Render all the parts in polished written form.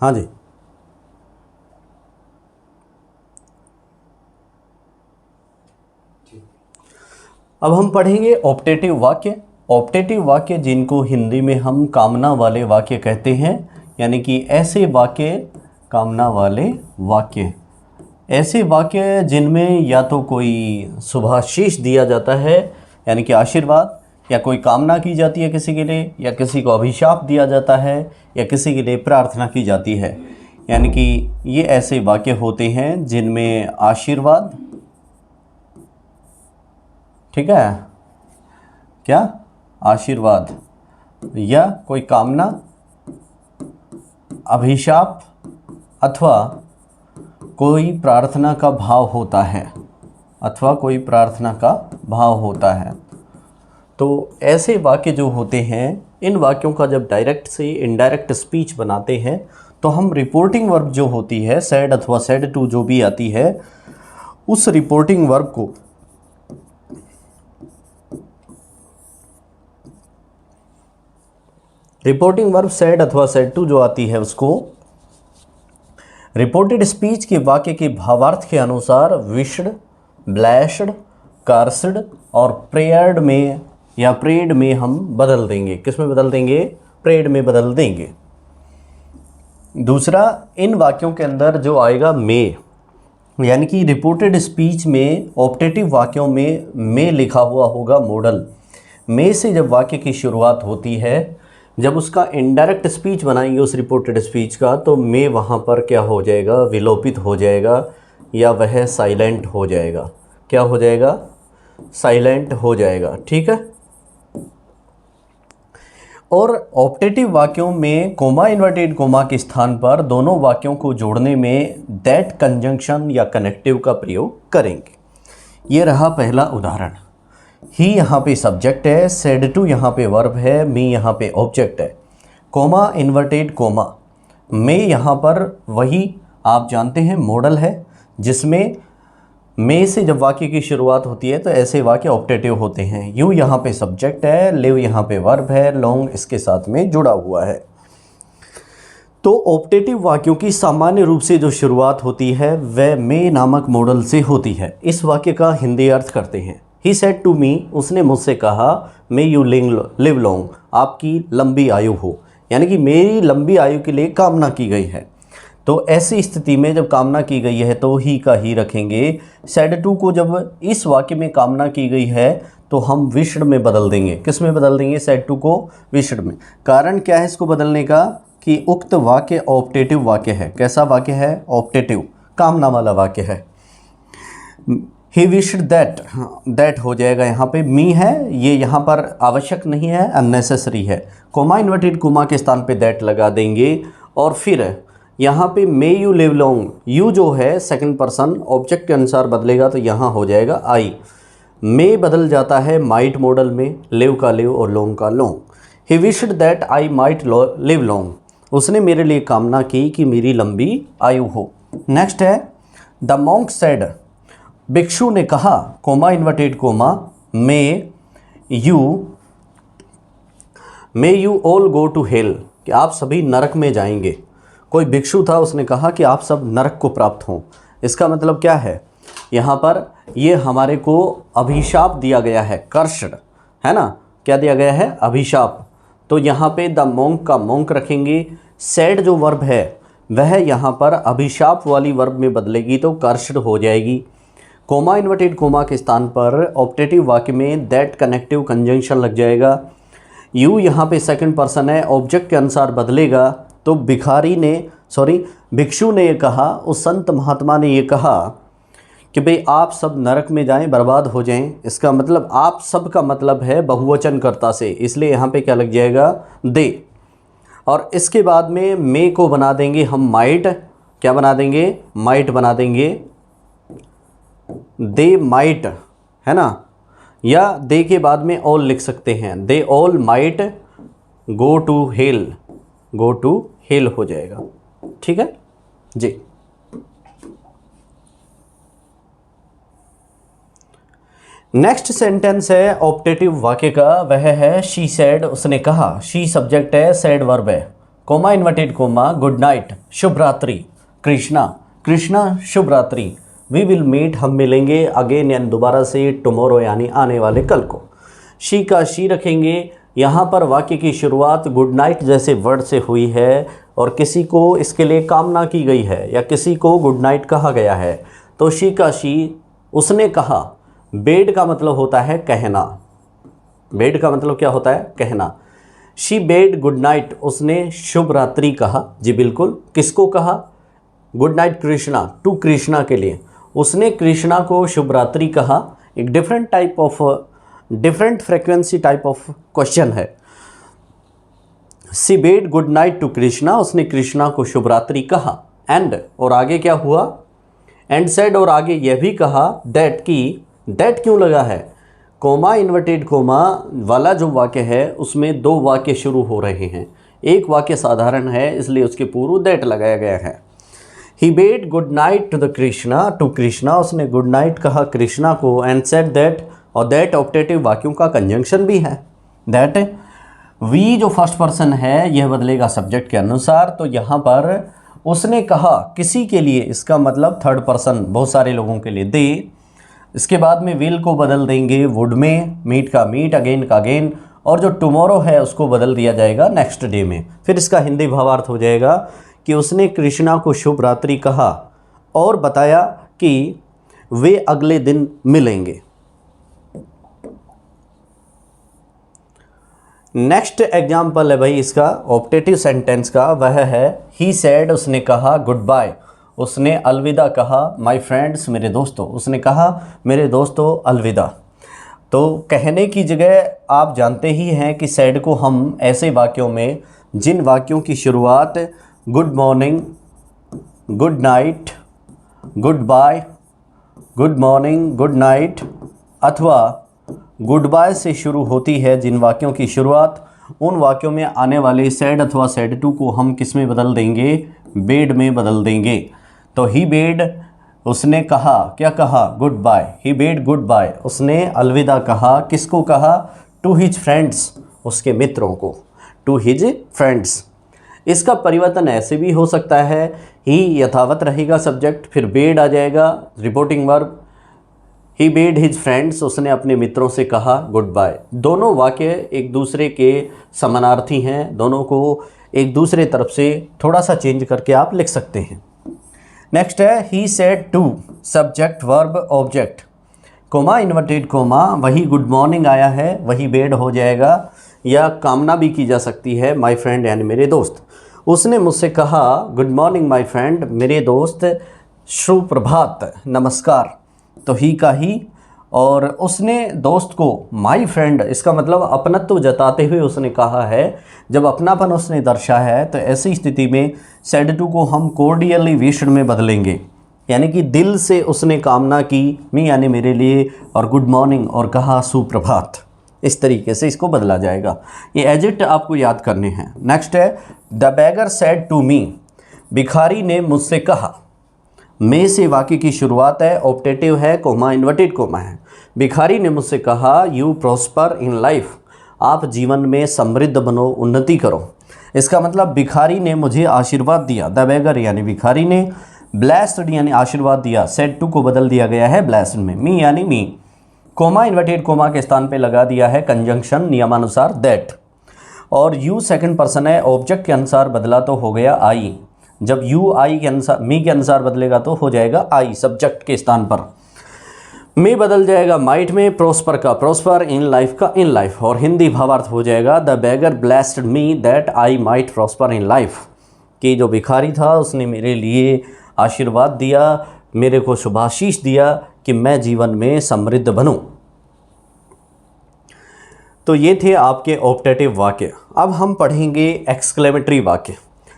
हाँ जी। अब हम पढ़ेंगे ऑप्टेटिव वाक्य। ऑप्टेटिव वाक्य जिनको हिंदी में हम कामना वाले वाक्य कहते हैं, यानी कि ऐसे वाक्य, कामना वाले वाक्य, ऐसे वाक्य जिनमें या तो कोई शुभाशीष दिया जाता है यानी कि आशीर्वाद, या कोई कामना की जाती है किसी के लिए, या किसी को अभिशाप दिया जाता है, या किसी के लिए प्रार्थना की जाती है। यानी कि ये ऐसे वाक्य होते हैं जिनमें आशीर्वाद, ठीक है, क्या आशीर्वाद, या कोई कामना, अभिशाप, अथवा कोई प्रार्थना का भाव होता है, अथवा कोई प्रार्थना का भाव होता है। तो ऐसे वाक्य जो होते हैं, इन वाक्यों का जब डायरेक्ट से इनडायरेक्ट स्पीच बनाते हैं तो हम रिपोर्टिंग वर्ब जो होती है, सेड अथवा सेड टू जो भी आती है, उस रिपोर्टिंग वर्ब को रिपोर्टिंग वर्ब सेड अथवा सेड टू जो आती है उसको रिपोर्टेड स्पीच के वाक्य के भावार्थ के अनुसार विश्ड, ब्लैश्ड, कार्स्ड और प्रेयर्ड में या प्रेड में हम बदल देंगे। किस में बदल देंगे? प्रेड में बदल देंगे। दूसरा, इन वाक्यों के अंदर जो आएगा मे, यानी कि रिपोर्टेड स्पीच में ऑप्टेटिव वाक्यों में मे लिखा हुआ होगा मॉडल। मे से जब वाक्य की शुरुआत होती है, जब उसका इनडायरेक्ट स्पीच बनाएंगे उस रिपोर्टेड स्पीच का, तो मे वहाँ पर क्या हो जाएगा? विलोपित हो जाएगा, या वह साइलेंट हो जाएगा। क्या हो जाएगा? साइलेंट हो जाएगा। ठीक है। और ऑप्टेटिव वाक्यों में कोमा, इन्वर्टेड कोमा के स्थान पर दोनों वाक्यों को जोड़ने में दैट कंजंक्शन या कनेक्टिव का प्रयोग करेंगे। ये रहा पहला उदाहरण। ही यहाँ पे सब्जेक्ट है, सेड टू यहाँ पे वर्ब है, मी यहाँ पे ऑब्जेक्ट है। कोमा, इन्वर्टेड कोमा, मे यहाँ पर वही आप जानते हैं मॉडल है, जिसमें मे से जब वाक्य की शुरुआत होती है तो ऐसे वाक्य ऑप्टेटिव होते हैं। यू यहाँ पे सब्जेक्ट है, लिव यहाँ पे वर्ब है, लॉन्ग इसके साथ में जुड़ा हुआ है। तो ऑप्टेटिव वाक्यों की सामान्य रूप से जो शुरुआत होती है वह मे नामक मॉडल से होती है। इस वाक्य का हिंदी अर्थ करते हैं। ही सेड टू मी, उसने मुझसे कहा, मे यू लिव लॉन्ग, आपकी लंबी आयु हो, यानी कि मेरी लंबी आयु के लिए कामना की गई है। तो ऐसी स्थिति में जब कामना की गई है तो ही का ही रखेंगे। सेड टू को जब इस वाक्य में कामना की गई है तो हम विश्ड में बदल देंगे। किस में बदल देंगे? सेड टू को विश्ड में। कारण क्या है इसको बदलने का? कि उक्त वाक्य ऑप्टेटिव वाक्य है। कैसा वाक्य है? ऑप्टेटिव, कामना वाला वाक्य है। ही विश्ड दैट, दैट हो जाएगा यहाँ पे। मी है, ये यहाँ पर आवश्यक नहीं है, अननेसेसरी है। कोमा, इन्वर्टेड कोमा के स्थान पे दैट लगा देंगे। और फिर यहाँ पे may you live long, you जो है सेकंड पर्सन ऑब्जेक्ट के अनुसार बदलेगा तो यहाँ हो जाएगा आई। मे बदल जाता है माइट मॉडल में, लिव का लिव और लॉन्ग का long. He wished that I might live long, उसने मेरे लिए कामना की कि मेरी लंबी आयु हो। नेक्स्ट है द मॉन्क सेड, भिक्षु ने कहा, comma, inverted comma, may you all go to hell, कि आप सभी नरक में जाएंगे। कोई भिक्षु था, उसने कहा कि आप सब नरक को प्राप्त हों। इसका मतलब क्या है? यहाँ पर ये हमारे को अभिशाप दिया गया है, कर्ष्ड है ना। क्या दिया गया है? अभिशाप। तो यहाँ पे द मॉन्क का मॉन्क रखेंगे। सेड जो वर्ब है वह यहाँ पर अभिशाप वाली वर्ब में बदलेगी तो कर्ष्ड हो जाएगी। कोमा, इन्वर्टेड कोमा के स्थान पर ऑप्टेटिव वाक्य में दैट कनेक्टिव कंजंक्शन लग जाएगा। यू यहाँ पे सेकंड पर्सन है, ऑब्जेक्ट के अनुसार बदलेगा तो भिक्षु ने ये कहा, उस संत महात्मा ने ये कहा कि भाई आप सब नरक में जाएं, बर्बाद हो जाएं। इसका मतलब आप सब का मतलब है बहुवचन कर्ता से, इसलिए यहाँ पे क्या लग जाएगा? दे। और इसके बाद में मे को बना देंगे हम माइट। क्या बना देंगे? माइट बना देंगे। दे माइट, है ना, या दे के बाद में ऑल लिख सकते हैं। They all might go to hell, go to hell हो जाएगा। ठीक है जी। नेक्स्ट सेंटेंस है ऑप्टेटिव वाक्य का, वह है शी सेड, उसने कहा। शी सब्जेक्ट है, सेड वर्ब है। Comma inverted comma good night शुभ रात्रि। कृष्णा कृष्णा शुभ रात्रि। वी विल मीट हम मिलेंगे अगेन यानी दोबारा से टुमारो यानी आने वाले कल को। शी का शी रखेंगे। यहाँ पर वाक्य की शुरुआत गुड नाइट जैसे वर्ड से हुई है और किसी को इसके लिए कामना की गई है या किसी को गुड नाइट कहा गया है, तो शी का शी उसने कहा। बेड का मतलब होता है कहना। बेड का मतलब क्या होता है? कहना। शी बेड गुड नाइट उसने शुभ रात्रि कहा। जी बिल्कुल। किसको कहा? Good night Krishna, to Krishna के लिए। उसने कृष्णा को शुभ रात्रि कहा। एक different frequency type of question है। She bade good night to Krishna उसने कृष्णा को शुभ रात्रि कहा। एंड और आगे क्या हुआ? एंड सेड और आगे यह भी कहा दैट की। दैट क्यों लगा है? कोमा इन्वर्टेड कोमा वाला जो वाक्य है उसमें दो वाक्य शुरू हो रहे हैं। एक वाक्य साधारण है इसलिए उसके पूर्व दैट लगाया गया है। He bade good night to the Krishna to Krishna उसने गुड नाइट कहा कृष्णा को। एंड सेड दैट और दैट ऑप्टेटिव वाक्यों का कंजंक्शन भी है। दैट वी जो फर्स्ट पर्सन है यह बदलेगा सब्जेक्ट के अनुसार। तो यहाँ पर उसने कहा किसी के लिए, इसका मतलब थर्ड पर्सन बहुत सारे लोगों के लिए। दे इसके बाद में विल को बदल देंगे वुड में, मीट का मीट, अगेन का अगेन, और जो टुमारो है उसको बदल दिया जाएगा नेक्स्ट डे में। फिर इसका हिंदी भावार्थ हो जाएगा कि उसने कृष्णा को शुभ रात्रि कहा और बताया कि वे अगले दिन मिलेंगे। नेक्स्ट एग्जाम्पल है भाई इसका ऑप्टेटिव सेंटेंस का, वह है ही सेड उसने कहा गुड बाय उसने अलविदा कहा। माय फ्रेंड्स मेरे दोस्तों उसने कहा मेरे दोस्तों अलविदा। तो कहने की जगह आप जानते ही हैं कि सेड को हम ऐसे वाक्यों में, जिन वाक्यों की शुरुआत good morning, good night, goodbye, good morning, good night अथवा गुड बाय से शुरू होती है, जिन वाक्यों की शुरुआत, उन वाक्यों में आने वाले सेड अथवा सेड टू को हम किस में बदल देंगे? बेड में बदल देंगे। तो ही बेड उसने कहा, क्या कहा? Good bye. He bade good bye उसने अलविदा कहा। किसको कहा? टू हिज फ्रेंड्स उसके मित्रों को। To his friends. इसका परिवर्तन ऐसे भी हो सकता है, ही यथावत रहेगा सब्जेक्ट, फिर बेड आ जाएगा रिपोर्टिंग वर्ब। ही बेड हिज फ्रेंड्स उसने अपने मित्रों से कहा गुड बाय। दोनों वाक्य एक दूसरे के समानार्थी हैं, दोनों को एक दूसरे तरफ से थोड़ा सा चेंज करके आप लिख सकते हैं। नेक्स्ट है he said to subject verb object comma inverted comma. वही गुड मॉर्निंग आया है, वही बेड हो जाएगा, या कामना भी की जा सकती है माय फ्रेंड यानी मेरे दोस्त। उसने मुझसे कहा गुड मॉर्निंग माय फ्रेंड मेरे दोस्त, सुप्रभात नमस्कार। तो ही का ही, और उसने दोस्त को माय फ्रेंड, इसका मतलब अपनत्व जताते हुए उसने कहा है। जब अपनापन उसने दर्शाया है तो ऐसी स्थिति में सेड टू को हम कोर्डियली विश्ड में बदलेंगे, यानी कि दिल से उसने कामना की मी यानी मेरे लिए, और गुड मॉर्निंग और कहा सुप्रभात। इस तरीके से इसको बदला जाएगा। ये एडजेक्ट आपको याद करने हैं। नेक्स्ट है the beggar said to me भिखारी ने मुझसे कहा। में से वाक्य की शुरुआत है, ऑप्टेटिव है, कोमा इन्वर्टेड कोमा है। भिखारी ने मुझसे कहा यू प्रॉस्पर इन लाइफ आप जीवन में समृद्ध बनो, उन्नति करो। इसका मतलब भिखारी ने मुझे आशीर्वाद दिया। द बेगर यानी भिखारी ने, ब्लेस्ड यानी आशीर्वाद दिया, सेड टू को बदल दिया गया है ब्लेस्ड में, मी यानी मी। कोमा इन्वर्टेड कोमा के स्थान पे लगा दिया है कंजंक्शन नियमानुसार दैट, और यू सेकंड पर्सन है, ऑब्जेक्ट के अनुसार बदला तो हो गया आई। जब यू आई के अनुसार, मी के अनुसार बदलेगा तो हो जाएगा आई सब्जेक्ट के स्थान पर। में बदल जाएगा माइट में, प्रोस्पर का प्रोस्पर, इन लाइफ का इन लाइफ, और हिंदी भावार्थ हो जाएगा the beggar blessed me that I might prosper in life, कि जो भिखारी था उसने मेरे लिए आशीर्वाद दिया, मेरे को शुभाशीष दिया कि मैं जीवन में समृद्ध बनूं। तो ये थे आपके ऑप्टेटिव वाक्य। अब हम पढ़ेंगे एक्सक्लेमेटरी वाक्य।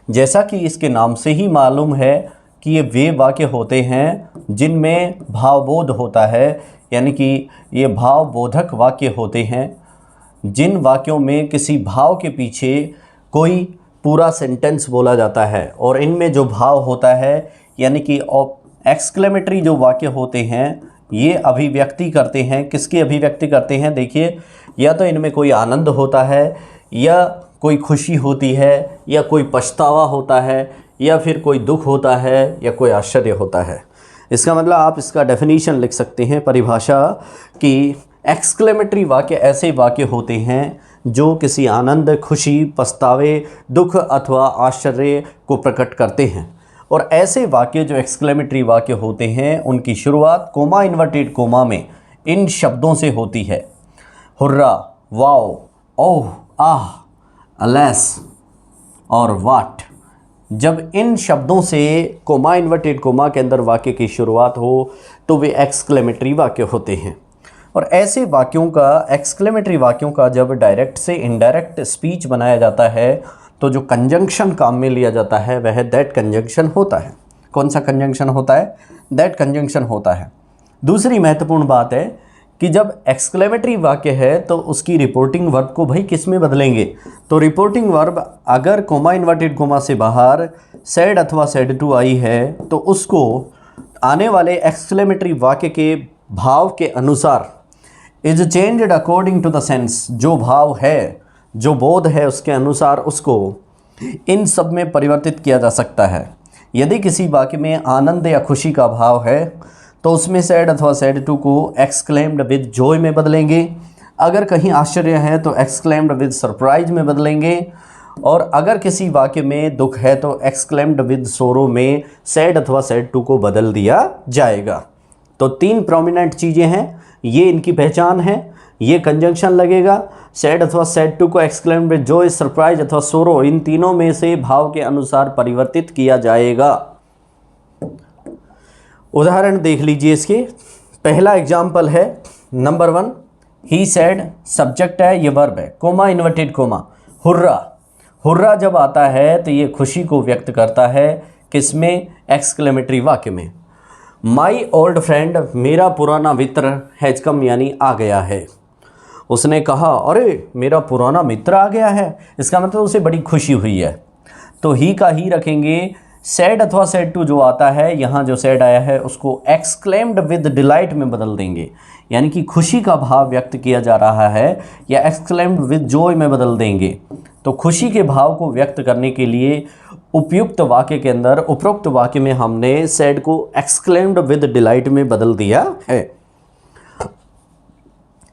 जैसा कि इसके नाम से ही मालूम है कि ये वे वाक्य होते हैं जिनमें भावबोध होता है, यानी कि ये भावबोधक वाक्य होते हैं। जिन वाक्यों में किसी भाव के पीछे कोई पूरा सेंटेंस बोला जाता है और इनमें जो भाव होता है, यानी कि एक्सक्लेमेटरी जो वाक्य होते हैं ये अभिव्यक्ति करते हैं। किसकी अभिव्यक्ति करते हैं? देखिए, या तो इनमें कोई आनंद होता है, या कोई खुशी होती है या कोई पछतावा होता है या फिर कोई दुख होता है या कोई आश्चर्य होता है। इसका मतलब आप इसका डेफिनेशन लिख सकते हैं, परिभाषा, कि एक्सक्लेमेटरी वाक्य ऐसे वाक्य होते हैं जो किसी आनंद, खुशी, पछतावे, दुख अथवा आश्चर्य को प्रकट करते हैं। और ऐसे वाक्य जो एक्सक्लेमेटरी वाक्य होते हैं उनकी शुरुआत कोमा इन्वर्टेड कोमा में इन शब्दों से होती है: हुर्रा, वाओ, ओह, आह, अलेस और वाट। जब इन शब्दों से कोमा इन्वर्टेड कोमा के अंदर वाक्य की शुरुआत हो तो वे एक्सक्लेमेटरी वाक्य होते हैं। और ऐसे वाक्यों का, एक्सक्लेमेटरी वाक्यों का जब डायरेक्ट से इनडायरेक्ट स्पीच बनाया जाता है तो जो कंजंक्शन काम में लिया जाता है वह दैट कंजंक्शन होता है। कौन सा कंजंक्शन होता है? दैट कंजंक्शन होता है। दूसरी महत्वपूर्ण बात है कि जब एक्सक्लेमेटरी वाक्य है तो उसकी रिपोर्टिंग वर्ब को भाई किस में बदलेंगे? तो रिपोर्टिंग वर्ब अगर कोमा इन्वर्टेड कोमा से बाहर सेड अथवा सेड टू आई है तो उसको आने वाले एक्सक्लेमेटरी वाक्य के भाव के अनुसार is changed according to the sense, जो भाव है, जो बोध है उसके अनुसार उसको इन सब में परिवर्तित किया जा सकता है। यदि किसी वाक्य में आनंद या खुशी का भाव है तो उसमें सैड अथवा सैड टू को एक्सक्लेम्ड विद जॉय में बदलेंगे। अगर कहीं आश्चर्य है तो एक्सक्लेम्ड विद सरप्राइज में बदलेंगे। और अगर किसी वाक्य में दुख है तो एक्सक्लेम्ड विद सोरो में सैड अथवा सैड टू को बदल दिया जाएगा। तो तीन प्रोमिनेंट चीज़ें हैं, ये इनकी पहचान है। ये कंजंक्शन लगेगा, सैड अथवा सैड टू को एक्सक्लेम्ड विद जॉय, सरप्राइज अथवा सोरो, इन तीनों में से भाव के अनुसार परिवर्तित किया जाएगा। उदाहरण देख लीजिए इसके। पहला एग्जाम्पल है नंबर 1, ही सैड, सब्जेक्ट है, ये वर्ब है, comma inverted coma, hurrah. Hurrah जब आता है तो ये खुशी को व्यक्त करता है, किसमें? एक्सक्लेमेटरी वाक्य में। माई ओल्ड फ्रेंड, मेरा पुराना मित्र, हैज कम यानी आ गया है। उसने कहा, अरे मेरा पुराना मित्र आ गया है, इसका मतलब उसे बड़ी खुशी हुई है। तो ही का ही रखेंगे। सैड अथवा सैड टू जो आता है, यहाँ जो सैड आया है उसको एक्सक्लेम्ड विद डिलाइट में बदल देंगे, यानी कि खुशी का भाव व्यक्त किया जा रहा है, या एक्सक्लेम्ड विद जॉय में बदल देंगे। तो खुशी के भाव को व्यक्त करने के लिए उपयुक्त वाक्य के अंदर, उपरोक्त वाक्य में हमने सैड को एक्सक्लेम्ड विद डिलाइट में बदल दिया है।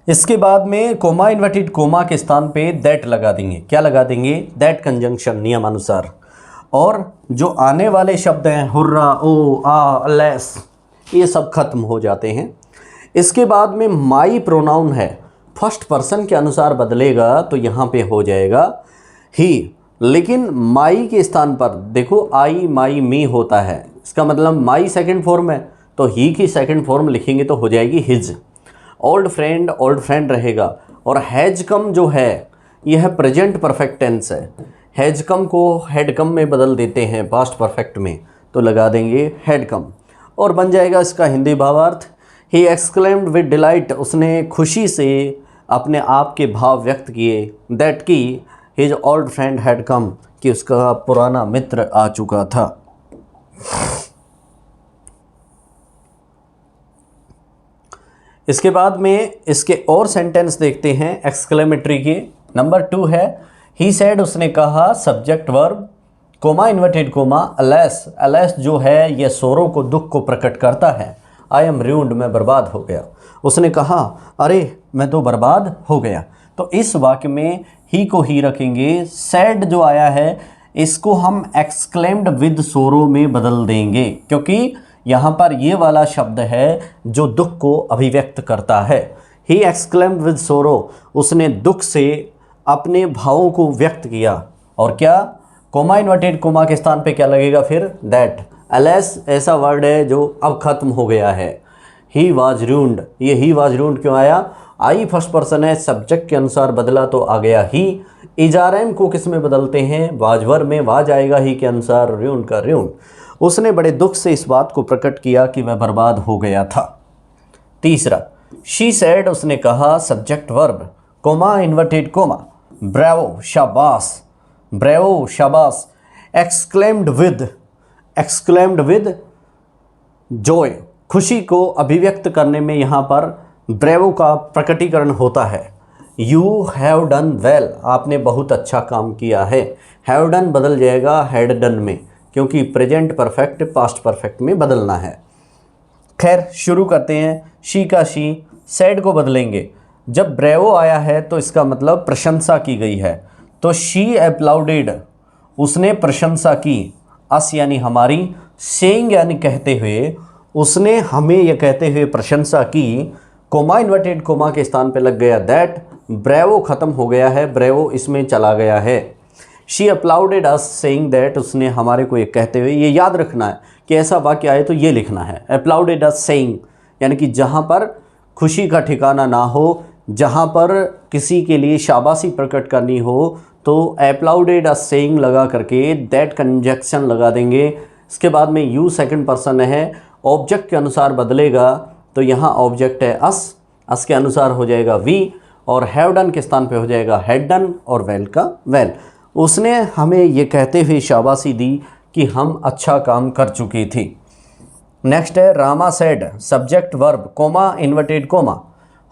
इसके बाद में कोमा इन्वर्टेड कोमा के स्थान पे दैट लगा देंगे। क्या लगा देंगे? दैट कंजंक्शन नियमानुसार। और जो आने वाले शब्द हैं हुर्रा, ओ, आ, लेस, ये सब खत्म हो जाते हैं। इसके बाद में माई प्रोनाउन है, फर्स्ट पर्सन के अनुसार बदलेगा तो यहाँ पे हो जाएगा ही। लेकिन माई के स्थान पर देखो आई, माई, मी होता है, इसका मतलब माई सेकंड फॉर्म है तो ही की सेकंड फॉर्म लिखेंगे तो हो जाएगी हिज। ओल्ड फ्रेंड रहेगा। और हैज कम जो है यह प्रेजेंट परफेक्ट टेंस है। हैज कम को हैड कम में बदल देते हैं पास्ट परफेक्ट में, तो लगा देंगे हैड कम और बन जाएगा इसका हिंदी भावार्थ, ही एक्सक्लेम्ड विद डिलाइट, उसने खुशी से अपने आप के भाव व्यक्त किए, दैट की his old friend had come, कि उसका पुराना मित्र आ चुका था। इसके बाद में इसके और सेंटेंस देखते हैं एक्सक्लेमेटरी के। नंबर 2 है ही सैड, उसने कहा, subject verb, comma inverted comma, alas. Alas जो है यह सोरो को, दुख को प्रकट करता है। आई एम रूइंड, मैं बर्बाद हो गया। उसने कहा, अरे मैं तो बर्बाद हो गया। तो इस वाक्य में ही को ही रखेंगे। सैड जो आया है इसको हम एक्सक्लेम्ड विद सोरो में बदल देंगे, क्योंकि यहाँ पर ये वाला शब्द है जो दुख को अभिव्यक्त करता है। ही एक्सक्लेम्ड विद सोरो, उसने दुख से अपने भावों को व्यक्त किया। और क्या? कोमा इन्वर्टेड कोमा के स्थान पे क्या लगेगा फिर? दैट। अलेस ऐसा वर्ड है जो अब खत्म हो गया है। ही वाज रूइंड, ये ही वाज रूइंड क्यों आया? आई फर्स्ट पर्सन है, सब्जेक्ट के अनुसार बदला तो आ गया ही। इजारैम को किस में बदलते हैं? वाजवर में, वाज आएगा ही के अनुसार, रूइंड का रूइंड। उसने बड़े दुख से इस बात को प्रकट किया कि मैं बर्बाद हो गया था। तीसरा, शी सैड, उसने कहा, subject verb, comma inverted comma, bravo, शाबाश, ब्रेवो, शाबाश, एक्सक्लेम्ड विद जॉय, खुशी को अभिव्यक्त करने में यहाँ पर ब्रेवो का प्रकटीकरण होता है। यू हैव डन वेल, आपने बहुत अच्छा काम किया है। हैव डन बदल जाएगा हैड डन में, क्योंकि प्रेजेंट परफेक्ट पास्ट परफेक्ट में बदलना है। खैर शुरू करते हैं। शी का शी, सैड को बदलेंगे। जब ब्रेवो आया है तो इसका मतलब प्रशंसा की गई है, तो शी अप्लाउडेड, उसने प्रशंसा की। अस यानी हमारी, सेइंग यानी कहते हुए, उसने हमें यह कहते हुए प्रशंसा की। कोमा इन्वर्टेड कोमा के स्थान पे लग गया दैट, ब्रेवो ख़त्म हो गया है, ब्रेवो इसमें चला गया है। शी अप्लाउडेड अस सेइंग दैट, उसने हमारे को ये कहते हुए, ये याद रखना है कि ऐसा वाक्य आए तो ये लिखना है, अप्लाउडेड अस सेइंग, यानी कि जहाँ पर खुशी का ठिकाना ना हो, जहाँ पर किसी के लिए शाबाशी प्रकट करनी हो, तो अप्लाउडेड अस सेइंग लगा करके दैट कंजक्शन लगा देंगे। इसके बाद में यू सेकंड पर्सन है, ऑब्जेक्ट के अनुसार बदलेगा, तो यहाँ ऑब्जेक्ट है अस के अनुसार हो जाएगा वी, और हैव डन के स्थान पे हो जाएगा हैड डन, और वेल का वेल। उसने हमें ये कहते हुए शाबाशी दी कि हम अच्छा काम कर चुकी थी। नेक्स्ट है Rama said, subject verb comma inverted comma,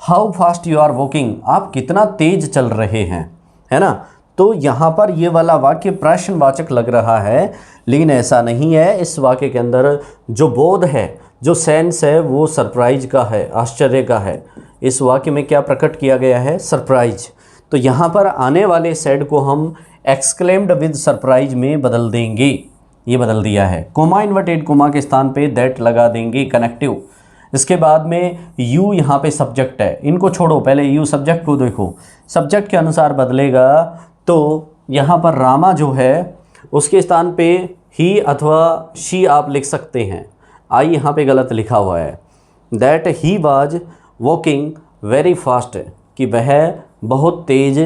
how fast you are walking, आप कितना तेज चल रहे हैं, है ना। तो यहाँ पर ये वाला वाक्य प्रश्नवाचक लग रहा है, लेकिन ऐसा नहीं है। इस वाक्य के अंदर जो बोध है, जो सेंस है, वो सरप्राइज का है, आश्चर्य का है। इस वाक्य में क्या प्रकट किया गया है, सरप्राइज। तो यहाँ पर आने वाले सेड को हम एक्सक्लेम्ड विद सरप्राइज में बदल देंगे, ये बदल दिया है। कोमा इन्वर्टेड कोमा के स्थान पे दैट लगा देंगे कनेक्टिव। इसके बाद में यू यहाँ पे सब्जेक्ट है, इनको छोड़ो, पहले यू सब्जेक्ट को देखो, सब्जेक्ट के अनुसार बदलेगा। तो यहाँ पर रामा जो है उसके स्थान पे ही अथवा शी आप लिख सकते हैं। आई यहाँ पे गलत लिखा हुआ है। That he was walking very fast, कि वह बहुत तेज़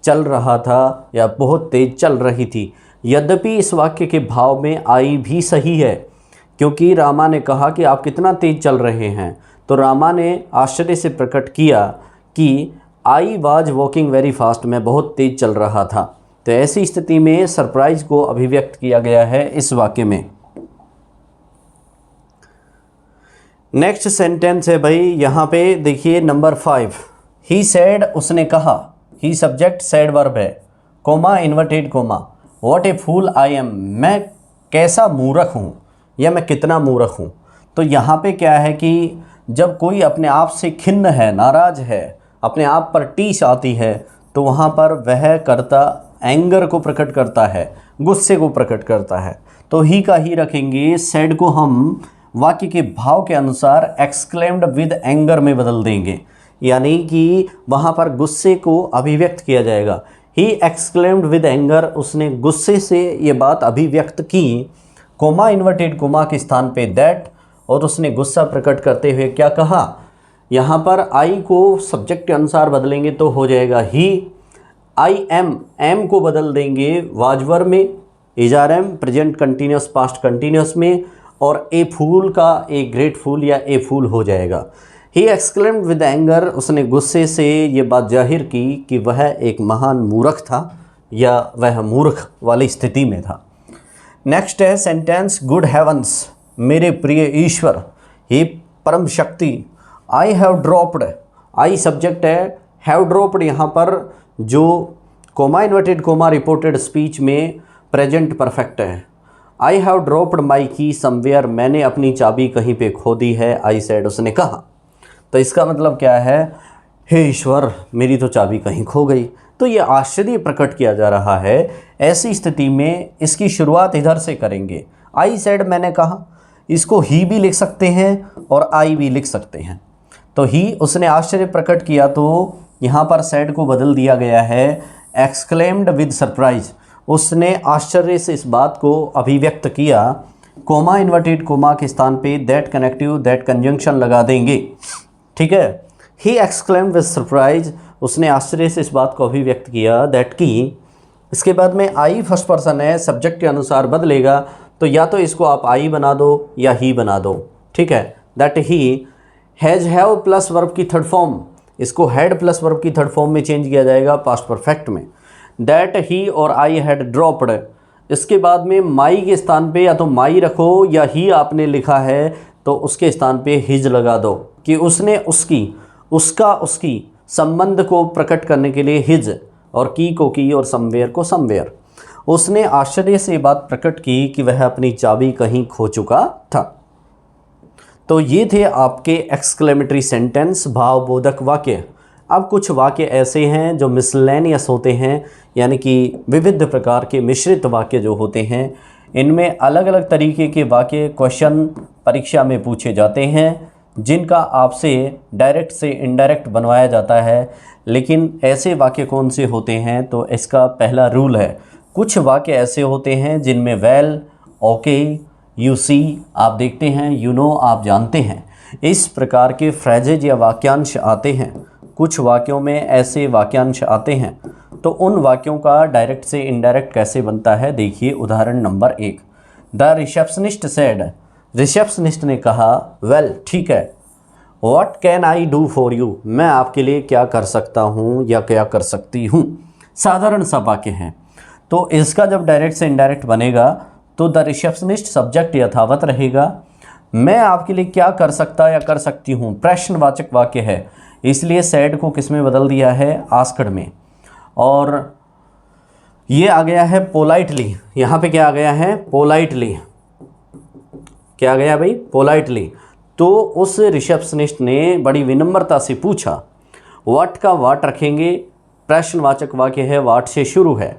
चल रहा था या बहुत तेज़ चल रही थी। यद्यपि इस वाक्य के भाव में आई भी सही है, क्योंकि रामा ने कहा कि आप कितना तेज़ चल रहे हैं, तो रामा ने आश्चर्य से प्रकट किया कि I was walking very fast, मैं बहुत तेज़ चल रहा था। तो ऐसी स्थिति में सरप्राइज को अभिव्यक्त किया गया है इस वाक्य में। नेक्स्ट सेंटेंस है भाई, यहाँ पे देखिए नंबर 5, ही सेड, उसने कहा। ही सब्जेक्ट, सेड वर्ब है, comma inverted comma, what a fool I am, मैं कैसा मूर्ख हूँ या मैं कितना मूर्ख हूँ। तो यहाँ पे क्या है कि जब कोई अपने आप से खिन्न है, नाराज़ है, अपने आप पर टीस आती है, तो वहाँ पर वह करता एंगर को प्रकट करता है, गुस्से को प्रकट करता है। तो ही का ही रखेंगे, सेड को हम वाक्य के भाव के अनुसार एक्सक्लेम्ड विद एंगर में बदल देंगे, यानी कि वहाँ पर गुस्से को अभिव्यक्त किया जाएगा। ही एक्सक्लेम्ड विद एंगर, उसने गुस्से से ये बात अभिव्यक्त की। कोमा इन्वर्टेड कोमा के स्थान पे दैट, और उसने गुस्सा प्रकट करते हुए क्या कहा। यहाँ पर आई को सब्जेक्ट के अनुसार बदलेंगे तो हो जाएगा ही। आई एम को बदल देंगे वाजवर में, इजारम प्रेजेंट कंटिन्यूस पास्ट कंटिन्यूस में, और ए फूल का ए ग्रेट फूल या ए फूल हो जाएगा। ही एक्सक्लेम्ड विद एंगर, उसने गुस्से से ये बात जाहिर की कि वह एक महान मूर्ख था या वह मूर्ख वाली स्थिति में था। नेक्स्ट है सेंटेंस, गुड हेवंस, मेरे प्रिय ईश्वर, हे परम शक्ति। I have dropped, I subject है, हैव ड्रॉप्ड यहाँ पर जो coma inverted coma reported speech में प्रेजेंट परफेक्ट है। आई हैव ड्रॉप्ड माई की समवेयर, मैंने अपनी चाबी कहीं पे खो दी है। आई सेड, उसने कहा। तो इसका मतलब क्या है, हे ईश्वर मेरी तो चाबी कहीं खो गई। तो ये आश्चर्य प्रकट किया जा रहा है। ऐसी स्थिति में इसकी शुरुआत इधर से करेंगे। आई सेड मैंने कहा, इसको ही भी लिख सकते हैं और आई भी लिख सकते हैं। तो ही उसने आश्चर्य प्रकट किया, तो यहाँ पर सेड को बदल दिया गया है एक्सक्लेम्ड विद सरप्राइज, उसने आश्चर्य से इस बात को अभिव्यक्त किया। कोमा इन्वर्टेड कोमा के स्थान पे दैट कनेक्टिव दैट कंजंक्शन लगा देंगे, ठीक है। ही एक्सक्लेम्ड विद सरप्राइज, उसने आश्चर्य से इस बात को अभिव्यक्त किया दैट की। इसके बाद में आई फर्स्ट पर्सन है, सब्जेक्ट के अनुसार बदलेगा, तो या तो इसको आप आई बना दो या ही बना दो, ठीक है। That he has have plus verb की थर्ड फॉर्म, इसको हैड प्लस वर्ब की थर्ड फॉर्म में चेंज किया जाएगा पास्ट परफेक्ट में। दैट ही और आई हैड ड्रॉप्ड, इसके बाद में माई के स्थान पे या तो माई रखो या ही आपने लिखा है तो उसके स्थान पे हिज लगा दो कि उसने उसकी, उसका, उसकी संबंध को प्रकट करने के लिए हिज, और की और समवेयर को समवेयर। उसने आश्चर्य से बात प्रकट की कि वह अपनी चाबी कहीं खो चुका था। तो ये थे आपके एक्सक्लेमेटरी सेंटेंस, भावबोधक वाक्य। अब कुछ वाक्य ऐसे हैं जो मिसलेनियस होते हैं, यानी कि विविध प्रकार के मिश्रित वाक्य जो होते हैं। इनमें अलग अलग तरीके के वाक्य क्वेश्चन परीक्षा में पूछे जाते हैं, जिनका आपसे डायरेक्ट से इनडायरेक्ट बनवाया जाता है। लेकिन ऐसे वाक्य कौन से होते हैं, तो इसका पहला रूल है, कुछ वाक्य ऐसे होते हैं जिनमें वेल, ओके, यू सी आप देखते हैं, यू नो आप जानते हैं, इस प्रकार के फ्रेजेज या वाक्यांश आते हैं। कुछ वाक्यों में ऐसे वाक्यांश आते हैं। तो उन वाक्यों का डायरेक्ट से इनडायरेक्ट कैसे बनता है, देखिए उदाहरण number 1। The receptionist said, receptionist ने कहा, वेल ठीक है, what can I do for you, मैं आपके लिए क्या कर सकता हूँ या क्या कर सकती हूँ। साधारण सा वाक्य है। तो इसका जब डायरेक्ट से इनडायरेक्ट बनेगा तो द रिसेप्शनिस्ट सब्जेक्ट यथावत रहेगा, मैं आपके लिए क्या कर सकता या कर सकती हूँ प्रश्नवाचक वाक्य है, इसलिए सैड को किस में बदल दिया है, आस्क्ड में। और ये आ गया है पोलाइटली, यहाँ पे क्या आ गया है, पोलाइटली, क्या आ गया भाई, पोलाइटली। तो उस रिसेप्शनिस्ट ने बड़ी विनम्रता से पूछा, व्हाट का व्हाट रखेंगे, प्रश्नवाचक वाक्य है, व्हाट से शुरू है।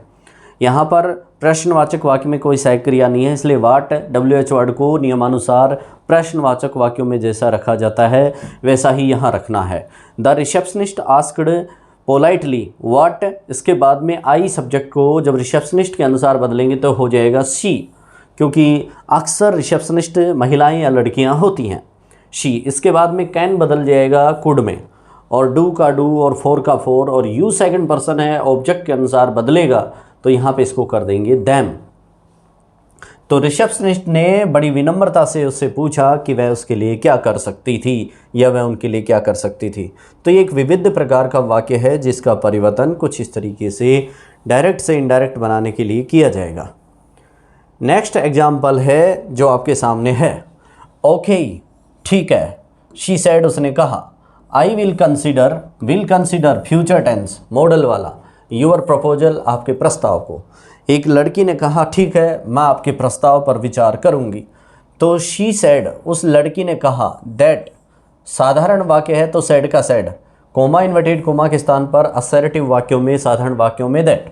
यहाँ पर प्रश्नवाचक वाक्य में कोई सहायक क्रिया नहीं है, इसलिए व्हाट WH वर्ड को नियमानुसार प्रश्नवाचक वाक्यों में जैसा रखा जाता है वैसा ही यहाँ रखना है। The receptionist asked politely what, इसके बाद में आई सब्जेक्ट को जब रिसेप्शनिस्ट के अनुसार बदलेंगे तो हो जाएगा शी, क्योंकि अक्सर रिसेप्शनिस्ट महिलाएं या लड़कियां होती हैं। शी, इसके बाद में कैन बदल जाएगा कुड में, और डू का डू और फोर का फोर, और यू सेकंड पर्सन है, ऑब्जेक्ट के अनुसार बदलेगा तो यहाँ पे इसको कर देंगे दैम। तो रिसेप्शनिस्ट ने बड़ी विनम्रता से उससे पूछा कि वह उसके लिए क्या कर सकती थी या वह उनके लिए क्या कर सकती थी। तो ये एक विविध प्रकार का वाक्य है जिसका परिवर्तन कुछ इस तरीके से डायरेक्ट से इनडायरेक्ट बनाने के लिए किया जाएगा। नेक्स्ट एग्जाम्पल है जो आपके सामने है, ओके ठीक है, शी सेड उसने कहा, I will consider future tense modal वाला, यूर प्रपोजल आपके प्रस्ताव को। एक लड़की ने कहा, ठीक है मैं आपके प्रस्ताव पर विचार करूंगी। तो शी सेड, उस लड़की ने कहा, दैट, साधारण वाक्य है तो सेड का सेड, कोमा इन्वर्टेड कोमा के स्थान पर असर्टिव वाक्यों में, साधारण वाक्यों में दैट।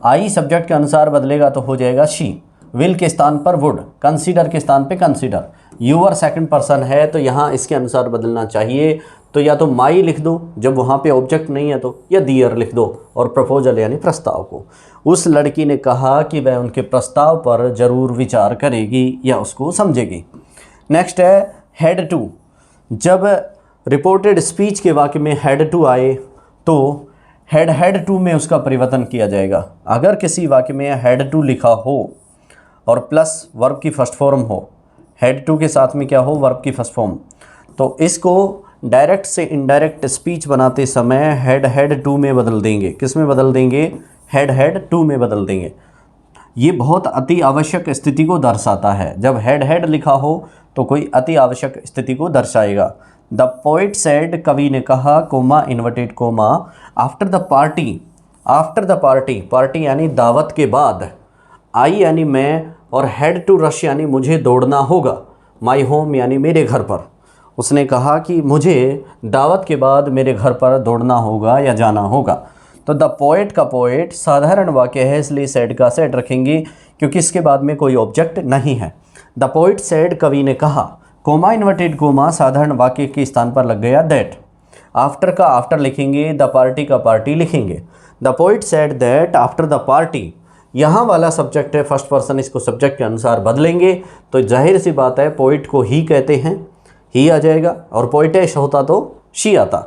आई सब्जेक्ट के अनुसार बदलेगा तो हो जाएगा शी, विल के स्थान पर वुड, कंसीडर के स्थान पे कंसीडर, यूअर सेकंड पर्सन है तो यहाँ इसके अनुसार बदलना चाहिए, तो या तो माई लिख दो जब वहाँ पे ऑब्जेक्ट नहीं है तो, या दियर लिख दो, और प्रपोजल यानी प्रस्ताव को। उस लड़की ने कहा कि वह उनके प्रस्ताव पर ज़रूर विचार करेगी या उसको समझेगी। नेक्स्ट है हेड टू। जब रिपोर्टेड स्पीच के वाक्य में हेड टू आए तो हेड टू में उसका परिवर्तन किया जाएगा। अगर किसी वाक्य में हेड टू लिखा हो और प्लस वर्ब की फर्स्ट फॉर्म हो, हेड टू के साथ में क्या हो, वर्ब की फर्स्ट फॉर्म, तो इसको डायरेक्ट से इनडायरेक्ट स्पीच बनाते समय हेड टू में बदल देंगे। किस में बदल देंगे, हेड टू में बदल देंगे। ये बहुत अति आवश्यक स्थिति को दर्शाता है। जब हेड लिखा हो तो कोई अति आवश्यक स्थिति को दर्शाएगा। द पोइट सेड, कवि ने कहा, comma inverted coma, after the party, party यानी दावत के बाद, आई यानी मैं, और हेड टू रश यानी मुझे दौड़ना होगा, माई होम यानी मेरे घर पर। उसने कहा कि मुझे दावत के बाद मेरे घर पर दौड़ना होगा या जाना होगा। तो द पोएट का पोएट साधारण वाक्य है, इसलिए सेड का सेड रखेंगे क्योंकि इसके बाद में कोई ऑब्जेक्ट नहीं है। द पोएट सेड, कवि ने कहा, कोमा इन्वर्टेड कोमा साधारण वाक्य के स्थान पर लग गया दैट। आफ्टर का आफ्टर लिखेंगे, द पार्टी का पार्टी लिखेंगे। The poet said that after the party, यहाँ वाला सब्जेक्ट है फर्स्ट पर्सन, इसको सब्जेक्ट के अनुसार बदलेंगे तो जाहिर सी बात है पोइट को ही कहते हैं, ही आ जाएगा, और पोइटेश होता तो शी आता,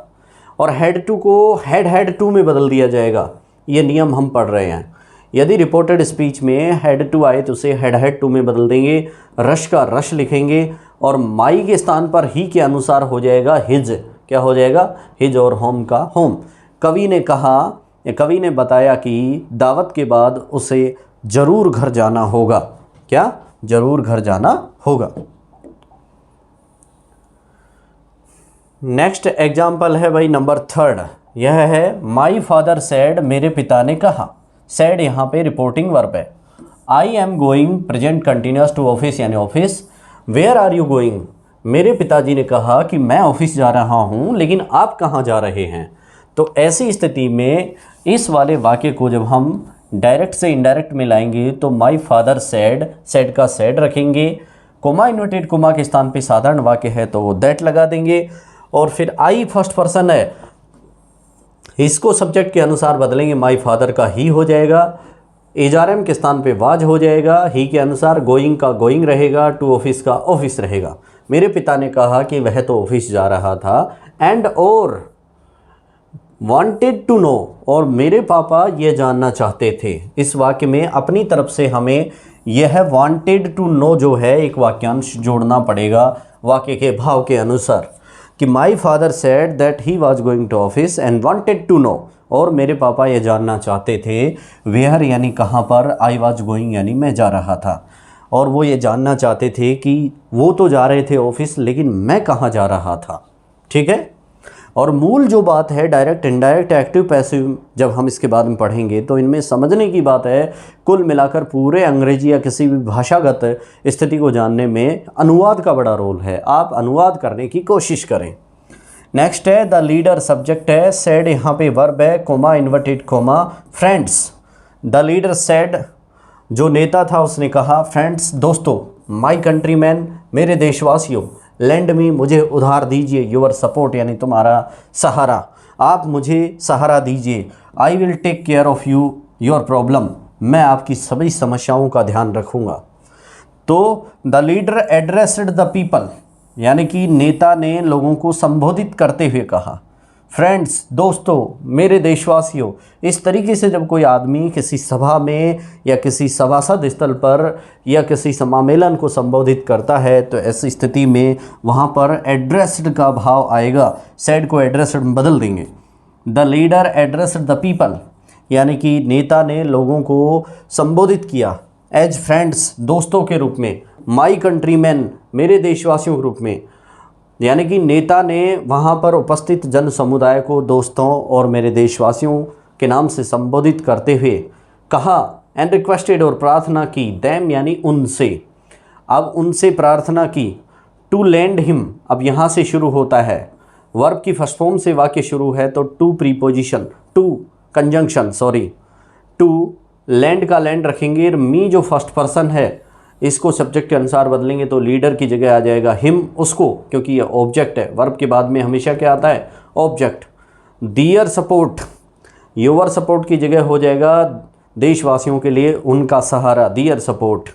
और हेड टू को हेड टू में बदल दिया जाएगा। ये नियम हम पढ़ रहे हैं। यदि रिपोर्टेड स्पीच में हेड टू आए तो उसे हेड टू में बदल देंगे, रश का रश लिखेंगे, और माई के स्थान पर ही के अनुसार हो जाएगा हिज। क्या हो जाएगा, हिज, और होम का होम। कवि ने कहा, कवि ने बताया कि दावत के बाद उसे ज़रूर घर जाना होगा। क्या, ज़रूर घर जाना होगा। नेक्स्ट एग्जाम्पल है भाई नंबर 3, यह है माई फादर सैड, मेरे पिता ने कहा। सैड यहाँ पे रिपोर्टिंग वर्ब है। I am going present continuous to office यानी office. Where are you going, मेरे पिताजी ने कहा कि मैं ऑफिस जा रहा हूँ, लेकिन आप कहाँ जा रहे हैं। तो ऐसी स्थिति में इस वाले वाक्य को जब हम डायरेक्ट से इनडायरेक्ट में लाएंगे तो माई फादर सैड, सैड का सैड रखेंगे, कोमा इन्वर्टेड कोमा के स्थान पे साधारण वाक्य है तो दैट लगा देंगे, और फिर आई फर्स्ट पर्सन है, इसको सब्जेक्ट के अनुसार बदलेंगे, माई फादर का ही हो जाएगा, एजआरएम के स्थान पे वाज हो जाएगा, ही के अनुसार गोइंग का गोइंग रहेगा, टू ऑफिस का ऑफिस रहेगा। मेरे पिता ने कहा कि वह तो ऑफिस जा रहा था, एंड और वांटेड टू नो, और मेरे पापा ये जानना चाहते थे। इस वाक्य में अपनी तरफ से हमें यह वांटेड टू नो जो है एक वाक्यांश जोड़ना पड़ेगा वाक्य के भाव के अनुसार, कि my father said that he was going to office and wanted to know, और मेरे पापा ये जानना चाहते थे, वेयर यानी कहाँ पर, आई वॉज गोइंग यानी मैं जा रहा था, और वो ये जानना चाहते थे कि वो तो जा रहे थे ऑफिस, लेकिन मैं कहाँ जा रहा था। ठीक है। और मूल जो बात है डायरेक्ट इनडायरेक्ट एक्टिव पैसिव, जब हम इसके बाद में पढ़ेंगे तो इनमें समझने की बात है, कुल मिलाकर पूरे अंग्रेजी या किसी भी भाषागत स्थिति को जानने में अनुवाद का बड़ा रोल है। आप अनुवाद करने की कोशिश करें। नेक्स्ट है द लीडर, सब्जेक्ट है, सेड यहाँ पे वर्ब है, comma inverted coma, friends. The leader said, जो नेता था उसने कहा, फ्रेंड्स दोस्तों, माई कंट्रीमैन, मेरे देशवासियों, लैंड मी, मुझे उधार दीजिए, योर सपोर्ट यानी तुम्हारा सहारा, आप मुझे सहारा दीजिए, I will take care of you your problem, मैं आपकी सभी समस्याओं का ध्यान रखूँगा। तो the leader addressed the people, यानी कि नेता ने लोगों को संबोधित करते हुए कहा, फ्रेंड्स दोस्तों, मेरे देशवासियों। इस तरीके से जब कोई आदमी किसी सभा में या किसी सभासद स्थल पर या किसी सम्मेलन को संबोधित करता है तो ऐसी स्थिति में वहाँ पर एड्रेस्ड का भाव आएगा, सेड को एड्रेस्ड में बदल देंगे। The leader addressed the people, यानी कि नेता ने लोगों को संबोधित किया एज फ्रेंड्स, दोस्तों के रूप में, माई कंट्रीमैन, मेरे देशवासियों के रूप में, यानी कि नेता ने वहाँ पर उपस्थित जन समुदाय को दोस्तों और मेरे देशवासियों के नाम से संबोधित करते हुए कहा, एंड रिक्वेस्टेड, और प्रार्थना की, दैम यानी उनसे, अब उनसे प्रार्थना की, टू लैंड हिम, अब यहाँ से शुरू होता है, वर्ब की फर्स्ट फॉर्म से वाक्य शुरू है तो to preposition, to conjunction, sorry, to land का लैंड रखेंगे, मी जो फर्स्ट पर्सन है इसको सब्जेक्ट के अनुसार बदलेंगे तो लीडर की जगह आ जाएगा हिम, उसको, क्योंकि ये ऑब्जेक्ट है, वर्ब के बाद में हमेशा क्या आता है, object. Their support, your support की जगह हो जाएगा देशवासियों के लिए उनका सहारा, their support.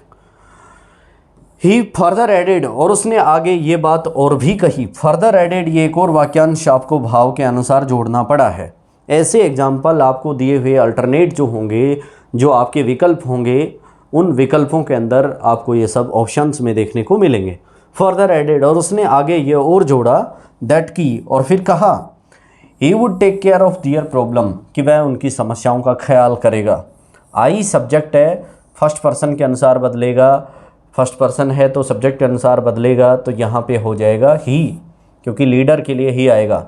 He further added, और उसने आगे ये बात और भी कही, फर्दर एडेड, ये एक और वाक्यांश आपको भाव के अनुसार जोड़ना पड़ा है। ऐसे एग्जाम्पल आपको दिए हुए अल्टरनेट जो होंगे, जो आपके विकल्प होंगे, उन विकल्पों के अंदर आपको ये सब ऑप्शंस में देखने को मिलेंगे। फर्दर एडेड, और उसने आगे ये और जोड़ा, दैट की, और फिर कहा, he would take care of their problem, कि वह उनकी समस्याओं का ख्याल करेगा। आई सब्जेक्ट है, फर्स्ट पर्सन के अनुसार बदलेगा, फर्स्ट पर्सन है तो सब्जेक्ट के अनुसार बदलेगा, तो यहाँ पे हो जाएगा ही, क्योंकि लीडर के लिए ही आएगा।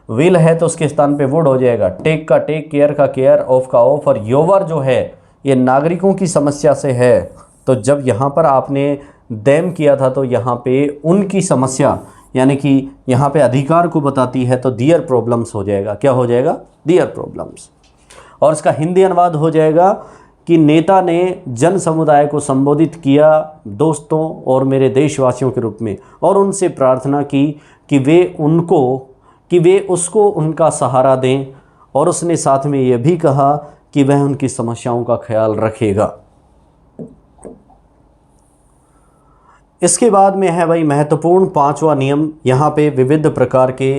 विल है तो उसके स्थान पे वुड हो जाएगा, टेक का टेक, केयर का केयर, ऑफ का ऑफ, और योवर जो है ये नागरिकों की समस्या से है, तो जब यहाँ पर आपने देम किया था तो यहाँ पे उनकी समस्या, यानी कि यहाँ पे अधिकार को बताती है, तो दियर प्रॉब्लम्स हो जाएगा। क्या हो जाएगा, दियर प्रॉब्लम्स। और इसका हिंदी अनुवाद हो जाएगा कि नेता ने जन समुदाय को संबोधित किया दोस्तों और मेरे देशवासियों के रूप में, और उनसे प्रार्थना की कि वे उसको उनका सहारा दें, और उसने साथ में यह भी कहा कि वह उनकी समस्याओं का ख्याल रखेगा। इसके बाद में है भाई महत्वपूर्ण पांचवा नियम। यहाँ पे विविध प्रकार के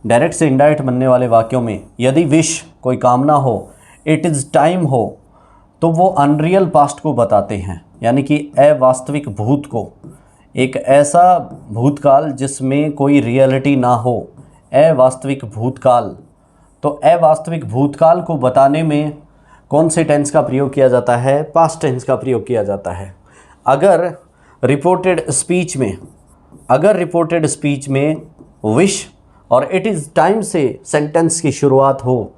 डायरेक्ट से इनडायरेक्ट बनने वाले वाक्यों में यदि विश कोई कामना हो, इट इज़ टाइम हो, तो वो अनरियल पास्ट को बताते हैं, यानी कि अवास्तविक भूत को, एक ऐसा भूतकाल जिसमें कोई रियलिटी ना हो, अवास्तविक भूतकाल। तो अवास्तविक भूतकाल को बताने में कौन से टेंस का प्रयोग किया जाता है, पास्ट टेंस का प्रयोग किया जाता है। अगर रिपोर्टेड स्पीच में विश और इट इज़ टाइम से सेंटेंस की शुरुआत हो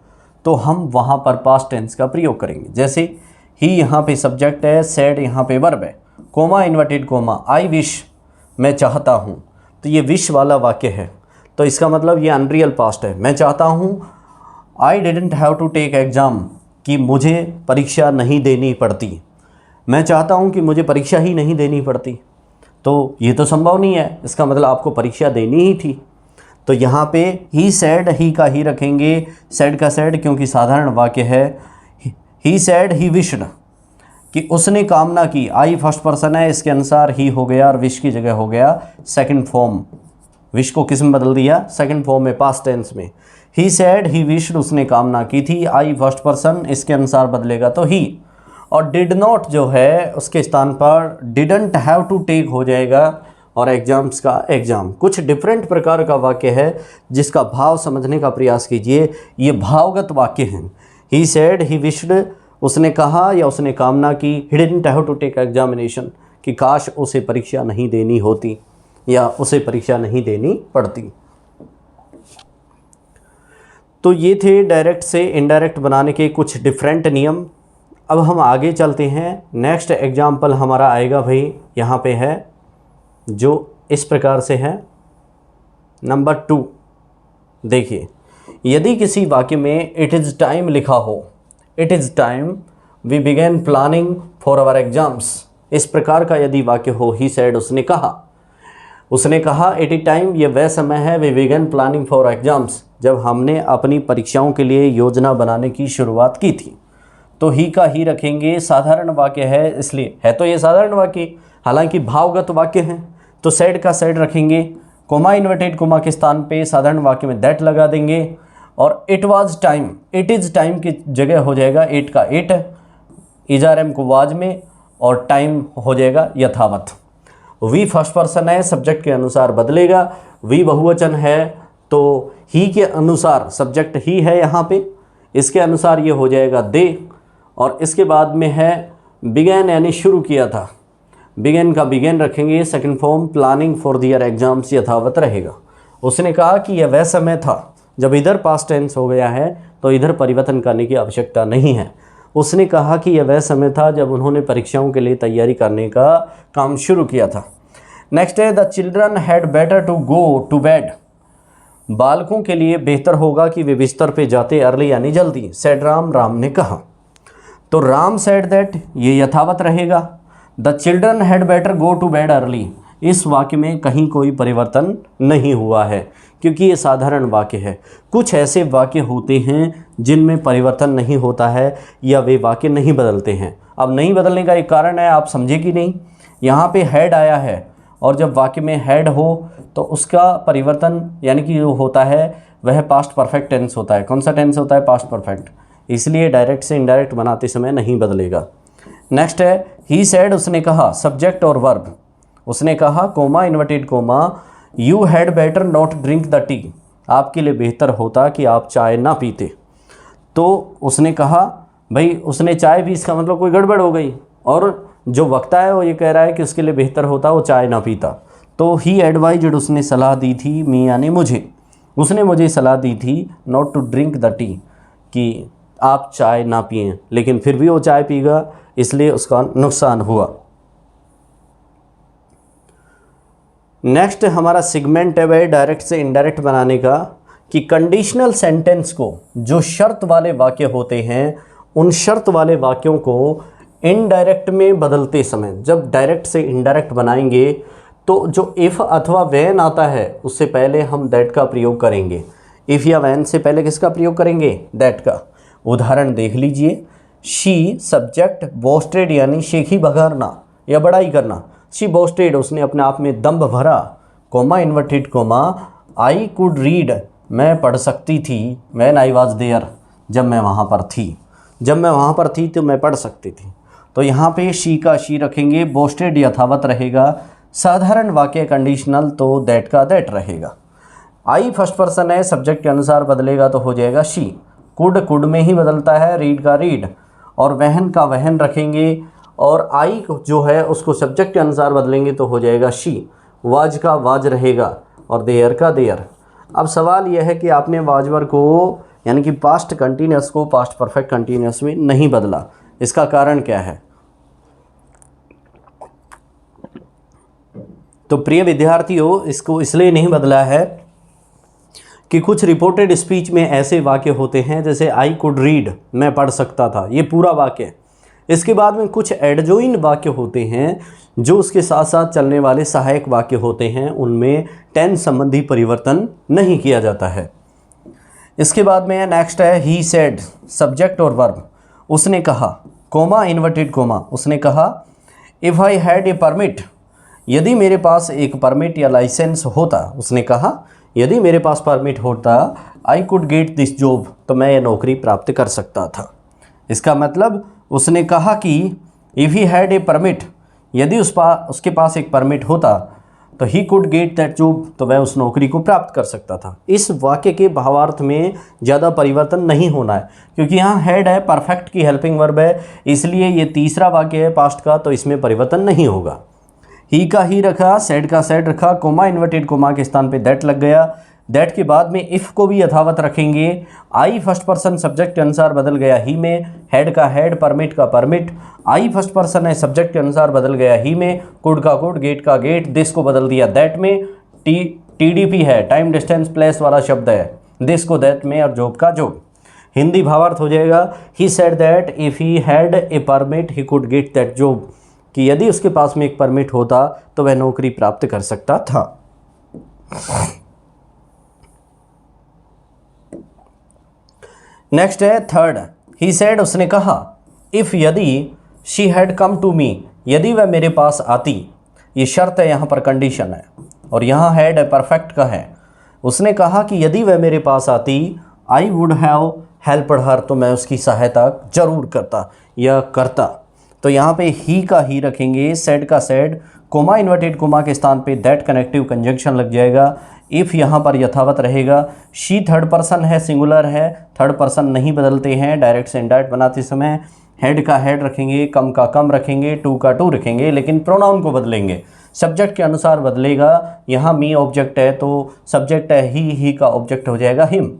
तो हम वहाँ पर पास्ट टेंस का प्रयोग करेंगे। जैसे ही यहाँ पे सब्जेक्ट है, सैड यहाँ पे वर्ब है, comma inverted comma, I wish मैं चाहता हूँ, तो ये विश वाला वाक्य है, तो इसका मतलब ये अनरियल पास्ट है। मैं चाहता हूँ, I didn't have to take exam, कि मुझे परीक्षा नहीं देनी पड़ती। मैं चाहता हूँ कि मुझे परीक्षा ही नहीं देनी पड़ती, तो ये तो संभव नहीं है, इसका मतलब आपको परीक्षा देनी ही थी। तो यहाँ पे ही सैड, ही का ही रखेंगे, सैड का सैड क्योंकि साधारण वाक्य है। ही सैड ही विश्ड, कि उसने कामना की, आई फर्स्ट पर्सन है, इसके अनुसार ही हो गया और विश की जगह हो गया सेकंड फॉर्म। विश को किस में बदल दिया? सेकंड फॉर्म में, पास्ट टेंस में। ही सैड ही विश्ड, उसने कामना की थी, आई फर्स्ट पर्सन, इसके अनुसार बदलेगा तो ही। और डिड नॉट जो है उसके स्थान पर डिडंट हैव टू टेक हो जाएगा और एग्जाम्स का एग्जाम। कुछ डिफरेंट प्रकार का वाक्य है जिसका भाव समझने का प्रयास कीजिए। ये भावगत वाक्य हैं। ही सैड ही विश्ड, उसने कहा या उसने कामना की। He didn't have to take examination, कि काश उसे परीक्षा नहीं देनी होती या उसे परीक्षा नहीं देनी पड़ती। तो ये थे डायरेक्ट से इनडायरेक्ट बनाने के कुछ डिफरेंट नियम। अब हम आगे चलते हैं। नेक्स्ट एग्जाम्पल हमारा आएगा भाई, यहाँ पे है जो इस प्रकार से है, नंबर 2। देखिए, यदि किसी वाक्य में इट इज़ टाइम लिखा हो, it is time we begin planning for our exams, इस प्रकार का यदि वाक्य हो, ही सेड उसने कहा, उसने कहा इट इज टाइम, ये वह समय है, we begin planning for exams, जब हमने अपनी परीक्षाओं के लिए योजना बनाने की शुरुआत की थी। तो ही का ही रखेंगे, साधारण वाक्य है इसलिए, है तो ये साधारण वाक्य, हालांकि भावगत वाक्य है, तो सैड का सैड रखेंगे, कोमा इन्वर्टेड कोमा के स्थान पे साधारण वाक्य में दैट लगा देंगे, और it was time, it is time की जगह हो जाएगा इट का इट, इजारम को वाज में, और टाइम हो जाएगा यथावत। वी फर्स्ट पर्सन है, सब्जेक्ट के अनुसार बदलेगा। वी बहुवचन है तो ही के अनुसार, सब्जेक्ट ही है यहाँ पे, इसके अनुसार ये हो जाएगा दे, और इसके बाद में है बिगेन यानी शुरू किया था, बिगेन का बिगेन रखेंगे, second form planning for their exams यथावत रहेगा। उसने कहा कि यह वह समय था, जब इधर पास्ट टेंस हो गया है तो इधर परिवर्तन करने की आवश्यकता नहीं है। उसने कहा कि यह वह समय था जब उन्होंने परीक्षाओं के लिए तैयारी करने का काम शुरू किया था। नेक्स्ट है the children had better to go to bed, बालकों के लिए बेहतर होगा कि वे बिस्तर पे जाते अर्ली यानी जल्दी, सेड राम, राम ने कहा। तो राम सेड दैट, ये यथावत रहेगा। The children had better go to bed early, इस वाक्य में कहीं कोई परिवर्तन नहीं हुआ है क्योंकि ये साधारण वाक्य है। कुछ ऐसे वाक्य होते हैं जिनमें परिवर्तन नहीं होता है या वे वाक्य नहीं बदलते हैं। अब नहीं बदलने का एक कारण है, आप समझे कि नहीं, यहाँ पे हैड आया है और जब वाक्य में हैड हो तो उसका परिवर्तन यानी कि जो होता है वह पास्ट परफेक्ट टेंस होता है। कौन सा टेंस होता है? पास्ट परफेक्ट, इसलिए डायरेक्ट से इनडायरेक्ट बनाते समय नहीं बदलेगा। नेक्स्ट है ही सेड, उसने कहा, सब्जेक्ट और वर्ब। उसने कहा comma inverted coma, you had better not drink the T, आपके लिए बेहतर होता कि आप चाय ना पीते। तो उसने कहा, भाई उसने चाय पी, इसका मतलब कोई गड़बड़ हो गई, और जो वक्ता है वो ये कह रहा है कि उसके लिए बेहतर होता वो चाय ना पीता। तो ही एडवाइज्ड, उसने सलाह दी थी, मी यानी मुझे, उसने मुझे सलाह दी थी not to drink the tea, कि आप चाय ना पिएं, लेकिन फिर भी वो चाय पीगा, इसलिए उसका नुकसान हुआ। नेक्स्ट हमारा सेगमेंट है वह डायरेक्ट से इनडायरेक्ट बनाने का, कि कंडीशनल सेंटेंस को, जो शर्त वाले वाक्य होते हैं, उन शर्त वाले वाक्यों को इनडायरेक्ट में बदलते समय, जब डायरेक्ट से इनडायरेक्ट बनाएंगे तो जो इफ़ अथवा वैन आता है उससे पहले हम दैट का प्रयोग करेंगे। इफ़ या वैन से पहले किसका प्रयोग करेंगे? दैट का। उदाहरण देख लीजिए, शी सब्जेक्ट, बोस्टेड यानी शेखी बघारना या बड़ाई करना, शी बोस्टेड, उसने अपने आप में दम्भ भरा, coma inverted comma, I could read, मैं पढ़ सकती थी, व्हेन आई वाज देयर, जब मैं वहाँ पर थी, जब मैं वहाँ पर थी तो मैं पढ़ सकती थी। तो यहाँ पे शी का शी रखेंगे, बोस्टेड यथावत रहेगा, साधारण वाक्य कंडीशनल तो दैट का दैट रहेगा। आई फर्स्ट पर्सन है, सब्जेक्ट के अनुसार बदलेगा तो हो जाएगा शी, कुड कुड में ही बदलता है, रीड का रीड, और वहन का वहन रखेंगे, और आई जो है उसको सब्जेक्ट के अनुसार बदलेंगे तो हो जाएगा शी, वाज का वाज रहेगा, और देयर का देयर। अब सवाल यह है कि आपने वाज वर को यानी कि पास्ट कंटिन्यूस को पास्ट परफेक्ट कंटिन्यूस में नहीं बदला, इसका कारण क्या है? तो प्रिय विद्यार्थियों, इसको इसलिए नहीं बदला है कि कुछ रिपोर्टेड स्पीच में ऐसे वाक्य होते हैं जैसे आई कुड रीड, मैं पढ़ सकता था, ये पूरा वाक्य। इसके बाद में कुछ एडजॉइन वाक्य होते हैं जो उसके साथ साथ चलने वाले सहायक वाक्य होते हैं, उनमें टेंस संबंधी परिवर्तन नहीं किया जाता है। इसके बाद में नेक्स्ट है ही सेड, सब्जेक्ट और वर्ब। उसने कहा, कोमा इन्वर्टेड कोमा, उसने कहा if I had a permit, यदि मेरे पास एक परमिट या लाइसेंस होता, उसने कहा यदि मेरे पास परमिट होता, I could get this job, तो मैं ये नौकरी प्राप्त कर सकता था। इसका मतलब उसने कहा कि if he had a permit, यदि उसके पास एक परमिट होता तो he could get that job, तो वह उस नौकरी को प्राप्त कर सकता था। इस वाक्य के भावार्थ में ज़्यादा परिवर्तन नहीं होना है, क्योंकि यहाँ हैड है, परफेक्ट की हेल्पिंग वर्ब है, इसलिए ये तीसरा वाक्य है पास्ट का, तो इसमें परिवर्तन नहीं होगा। ही का ही रखा, सेड का सेड रखा, कोमा इन्वर्टेड कोमा के स्थान पे दैट लग गया। दैट के बाद में इफ़ को भी यथावत रखेंगे। आई फर्स्ट पर्सन सब्जेक्ट के अनुसार बदल गया ही में, हेड का हेड, परमिट का परमिट। आई फर्स्ट पर्सन है, सब्जेक्ट के अनुसार बदल गया ही में, कुड का कुड, गेट का गेट, दिस को बदल दिया दैट में। टीडीपी है, टाइम डिस्टेंस प्लेस वाला शब्द है, दिस को दैट में, और जॉब का जॉब। हिंदी भावार्थ हो जाएगा he said that if he had a permit he could get that job, कि यदि उसके पास में एक परमिट होता तो वह नौकरी प्राप्त कर सकता था। नेक्स्ट है थर्ड, ही सेड, उसने कहा इफ़ यदि she had come to me, यदि वह मेरे पास आती, ये शर्त है, यहाँ पर कंडीशन है, और यहाँ हैड है, परफेक्ट का है। उसने कहा कि यदि वह मेरे पास आती, I would have helped her, तो मैं उसकी सहायता जरूर करता या करता। तो यहाँ पे ही का ही रखेंगे, सेड का सेड, कोमा इन्वर्टेड कोमा के स्थान पे दैट कनेक्टिव कंजंक्शन लग जाएगा। इफ़ यहाँ पर यथावत रहेगा। शी थर्ड पर्सन है, सिंगुलर है, थर्ड पर्सन नहीं बदलते हैं डायरेक्ट से इनडायरेक्ट बनाते समय। हेड का हेड रखेंगे, कम का कम रखेंगे, टू का टू रखेंगे, लेकिन प्रोनाउन को बदलेंगे, सब्जेक्ट के अनुसार बदलेगा। यहाँ मी ऑब्जेक्ट है तो सब्जेक्ट है ही का ऑब्जेक्ट हो जाएगा हिम।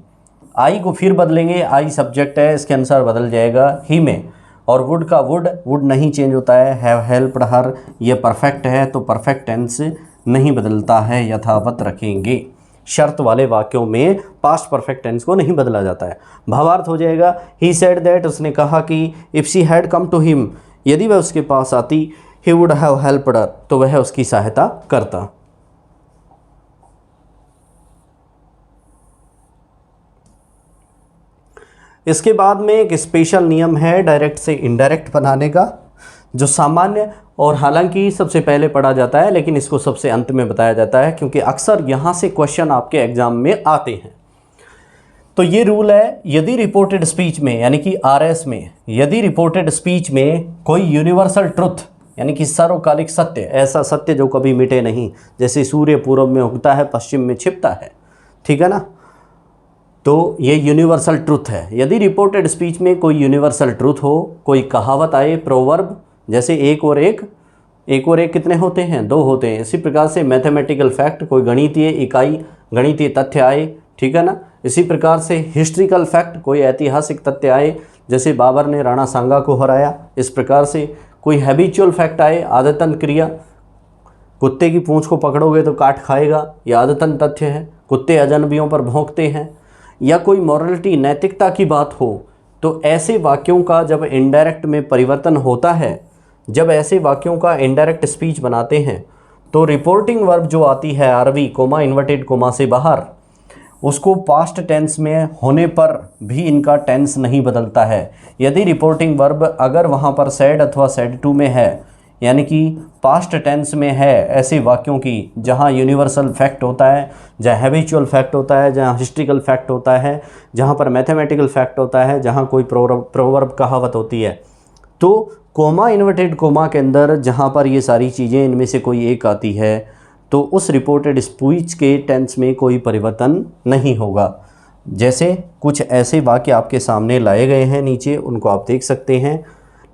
आई को फिर बदलेंगे, आई सब्जेक्ट है, इसके अनुसार बदल जाएगा ही में। और वुड का वुड नहीं चेंज होता है, हैव हेल्प्ड हर, ये परफेक्ट है तो परफेक्ट टेंस नहीं बदलता है, यथावत रखेंगे। शर्त वाले वाक्यों में पास्ट परफेक्ट टेंस को नहीं बदला जाता है। भावार्थ हो जाएगा ही सेड दैट, उसने कहा कि if she had come to him, यदि वह उसके पास आती, he would have helped her, तो वह उसकी सहायता करता। इसके बाद में एक स्पेशल नियम है डायरेक्ट से इनडायरेक्ट बनाने का, जो सामान्य और हालांकि सबसे पहले पढ़ा जाता है, लेकिन इसको सबसे अंत में बताया जाता है, क्योंकि अक्सर यहाँ से क्वेश्चन आपके एग्जाम में आते हैं। तो ये रूल है, यदि रिपोर्टेड स्पीच में यानी कि आरएस में, यदि रिपोर्टेड स्पीच में कोई यूनिवर्सल ट्रुथ यानी कि सर्वकालिक सत्य, ऐसा सत्य जो कभी मिटे नहीं, जैसे सूर्य पूर्व में उगता है पश्चिम में छिपता है, ठीक है ना, तो ये यूनिवर्सल ट्रुथ है। यदि रिपोर्टेड स्पीच में कोई यूनिवर्सल ट्रुथ हो, कोई कहावत आए, प्रोवर्ब, जैसे एक और एक कितने होते हैं, दो होते हैं, इसी प्रकार से मैथमेटिकल फैक्ट, कोई गणितीय इकाई, गणितीय तथ्य आए, ठीक है ना, इसी प्रकार से हिस्ट्रिकल फैक्ट, कोई ऐतिहासिक तथ्य आए, जैसे बाबर ने राणा सांगा को हराया, इस प्रकार से कोई हैबिचुअल फैक्ट आए, आदतन क्रिया, कुत्ते की पूंछ को पकड़ोगे तो काट खाएगा, यह आदतन तथ्य है, कुत्ते अजनबियों पर भौंकते हैं, या कोई मॉरलिटी नैतिकता की बात हो, तो ऐसे वाक्यों का जब इनडायरेक्ट में परिवर्तन होता है, जब ऐसे वाक्यों का इनडायरेक्ट स्पीच बनाते हैं, तो रिपोर्टिंग वर्ब जो आती है आरवी कोमा इन्वर्टेड कोमा से बाहर, उसको पास्ट टेंस में होने पर भी इनका टेंस नहीं बदलता है। यदि रिपोर्टिंग वर्ब अगर वहाँ पर सेड अथवा सेड टू में है, यानी कि पास्ट टेंस में है, ऐसे वाक्यों की जहाँ यूनिवर्सल फैक्ट होता है, जहाँ हैबिचुअल फैक्ट होता है, जहाँ हिस्ट्रिकल फैक्ट होता है, जहाँ पर मैथमेटिकल फैक्ट होता है, जहाँ कोई प्रोवर्ब कहावत होती है, तो कोमा इन्वर्टेड कोमा के अंदर जहाँ पर ये सारी चीज़ें इनमें से कोई एक आती है, तो उस रिपोर्टेड स्पीच के टेंस में कोई परिवर्तन नहीं होगा। जैसे कुछ ऐसे वाक्य आपके सामने लाए गए हैं नीचे, उनको आप देख सकते हैं।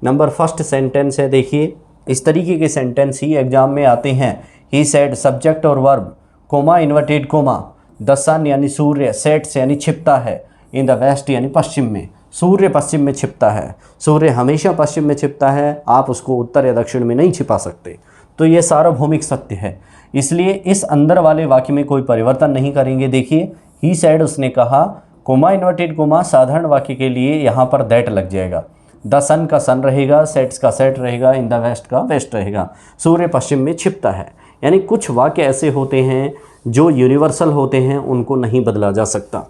नंबर फर्स्ट सेंटेंस है, देखिए इस तरीके के सेंटेंस ही एग्जाम में आते हैं। ही सेड, सब्जेक्ट और verb, comma inverted comma, the sun यानी सूर्य, सेट्स यानी छिपता है, इन द वेस्ट यानी पश्चिम में, सूर्य पश्चिम में छिपता है, सूर्य हमेशा पश्चिम में छिपता है, आप उसको उत्तर या दक्षिण में नहीं छिपा सकते। तो ये सार्वभौमिक सत्य है, इसलिए इस अंदर वाले वाक्य में कोई परिवर्तन नहीं करेंगे। देखिए ही सेड उसने कहा, कोमा इन्वर्टेड कोमा साधारण वाक्य के लिए यहाँ पर दैट लग जाएगा, द सन का सन रहेगा, सेट्स का सेट रहेगा, इन द वेस्ट का वेस्ट रहेगा, सूर्य पश्चिम में छिपता है। यानी कुछ वाक्य ऐसे होते हैं जो यूनिवर्सल होते हैं, उनको नहीं बदला जा सकता।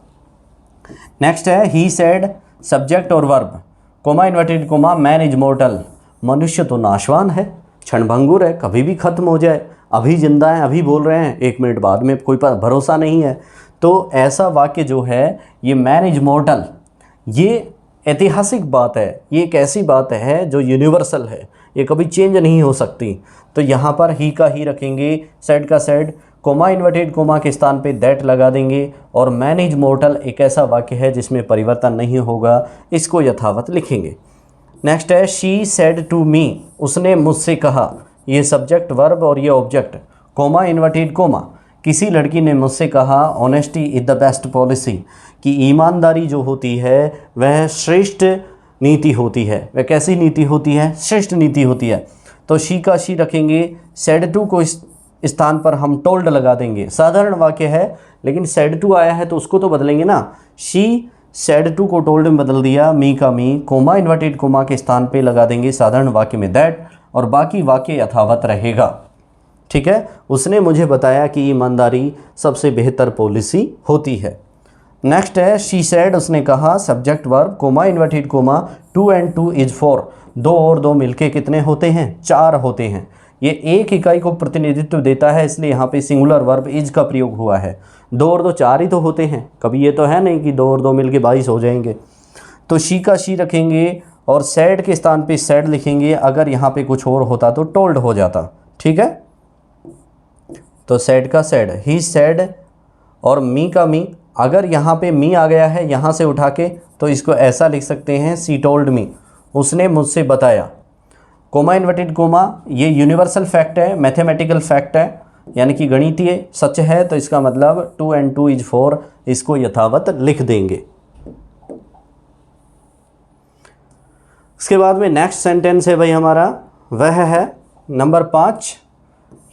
नेक्स्ट है ही सेड सब्जेक्ट और verb, comma inverted coma man is mortar, मनुष्य तो नाशवान है, क्षणभंगुर है, कभी भी खत्म हो जाए, अभी जिंदा है, अभी बोल रहे हैं, 1 मिनट बाद में कोई भरोसा नहीं है। तो ऐसा वाक्य जो है ये मैन इज मोर्टल, ये ऐतिहासिक बात है, ये एक ऐसी बात है जो यूनिवर्सल है, ये कभी चेंज नहीं हो सकती। तो यहाँ पर ही का ही रखेंगे, सेड का सेड, कोमा इन्वर्टेड कोमा के स्थान पे दैट लगा देंगे, और मैन इज मोर्टल एक ऐसा वाक्य है जिसमें परिवर्तन नहीं होगा, इसको यथावत लिखेंगे। नेक्स्ट है शी सेड टू मी, उसने मुझसे कहा, ये सब्जेक्ट वर्ब और ये ऑब्जेक्ट, कोमा इन्वर्टेड कोमा, किसी लड़की ने मुझसे कहा honesty is the best policy, कि ईमानदारी जो होती है वह श्रेष्ठ नीति होती है। वह कैसी नीति होती है? श्रेष्ठ नीति होती है। तो शी का शी रखेंगे, सेड टू को इस स्थान पर हम टोल्ड लगा देंगे, साधारण वाक्य है लेकिन सेड टू आया है तो उसको तो बदलेंगे ना, शी सेड टू को टोल्ड में बदल दिया, मी का मी, कोमा इन्वर्टेड कोमा के स्थान पे लगा देंगे साधारण वाक्य में दैट, और बाकी वाक्य यथावत रहेगा। ठीक है, उसने मुझे बताया कि ईमानदारी सबसे बेहतर पॉलिसी होती है। नेक्स्ट है शी सेड, उसने कहा, subject verb, comma inverted coma, 2 and 2 is 4, 2 और 2 मिलके कितने होते हैं? 4 होते हैं। ये एक इकाई को प्रतिनिधित्व देता है, इसलिए यहाँ पे सिंगुलर वर्ब इज का प्रयोग हुआ है। 2 और 2 4 ही तो होते हैं, कभी ये तो है नहीं कि 2 और 2 मिलके 22 हो जाएंगे। तो शी का शी रखेंगे और सेड के स्थान पे सेड लिखेंगे, अगर यहाँ पे कुछ और होता तो टोल्ड हो जाता। ठीक है, तो सेड का सेड, ही सेड, और मी का मी, अगर यहाँ पे मी आ गया है यहाँ से उठा के तो इसको ऐसा लिख सकते हैं, सी टोल्ड मी, उसने मुझसे बताया। कोमा इन्वर्टेड कोमा ये यूनिवर्सल फैक्ट है, मैथमेटिकल फैक्ट है, यानी कि गणितीय सच है, तो इसका मतलब 2 and 2 इज 4, इसको यथावत लिख देंगे। इसके बाद में नेक्स्ट सेंटेंस है भाई हमारा, वह है number 5,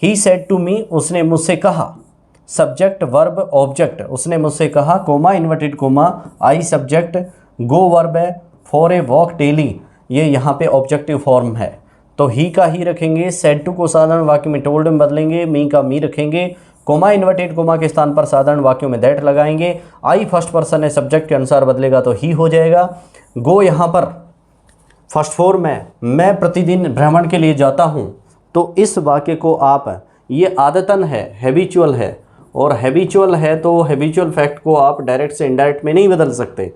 he said to me, उसने मुझसे कहा, सब्जेक्ट वर्ब ऑब्जेक्ट, उसने मुझसे कहा, comma inverted comma, I subject, go verb है, फॉर ए वॉक डेली, ये यहाँ पे ऑब्जेक्टिव फॉर्म है, तो ही का ही रखेंगे, सेड टू को साधारण वाक्य में टोल्ड में बदलेंगे, मी का मी रखेंगे, कोमा इन्वर्टेड कोमा के स्थान पर साधारण वाक्यों में दैट लगाएंगे, आई फर्स्ट पर्सन है, सब्जेक्ट के अनुसार बदलेगा तो ही हो जाएगा। गो यहाँ पर फर्स्ट फॉर्म है, मैं प्रतिदिन भ्रमण के लिए जाता हूँ, तो इस वाक्य को आप, ये आदतन है, हैबिचुअल है, और हैबिचुअल है तो हैबिचुअल फैक्ट को आप डायरेक्ट से इनडायरेक्ट में नहीं बदल सकते।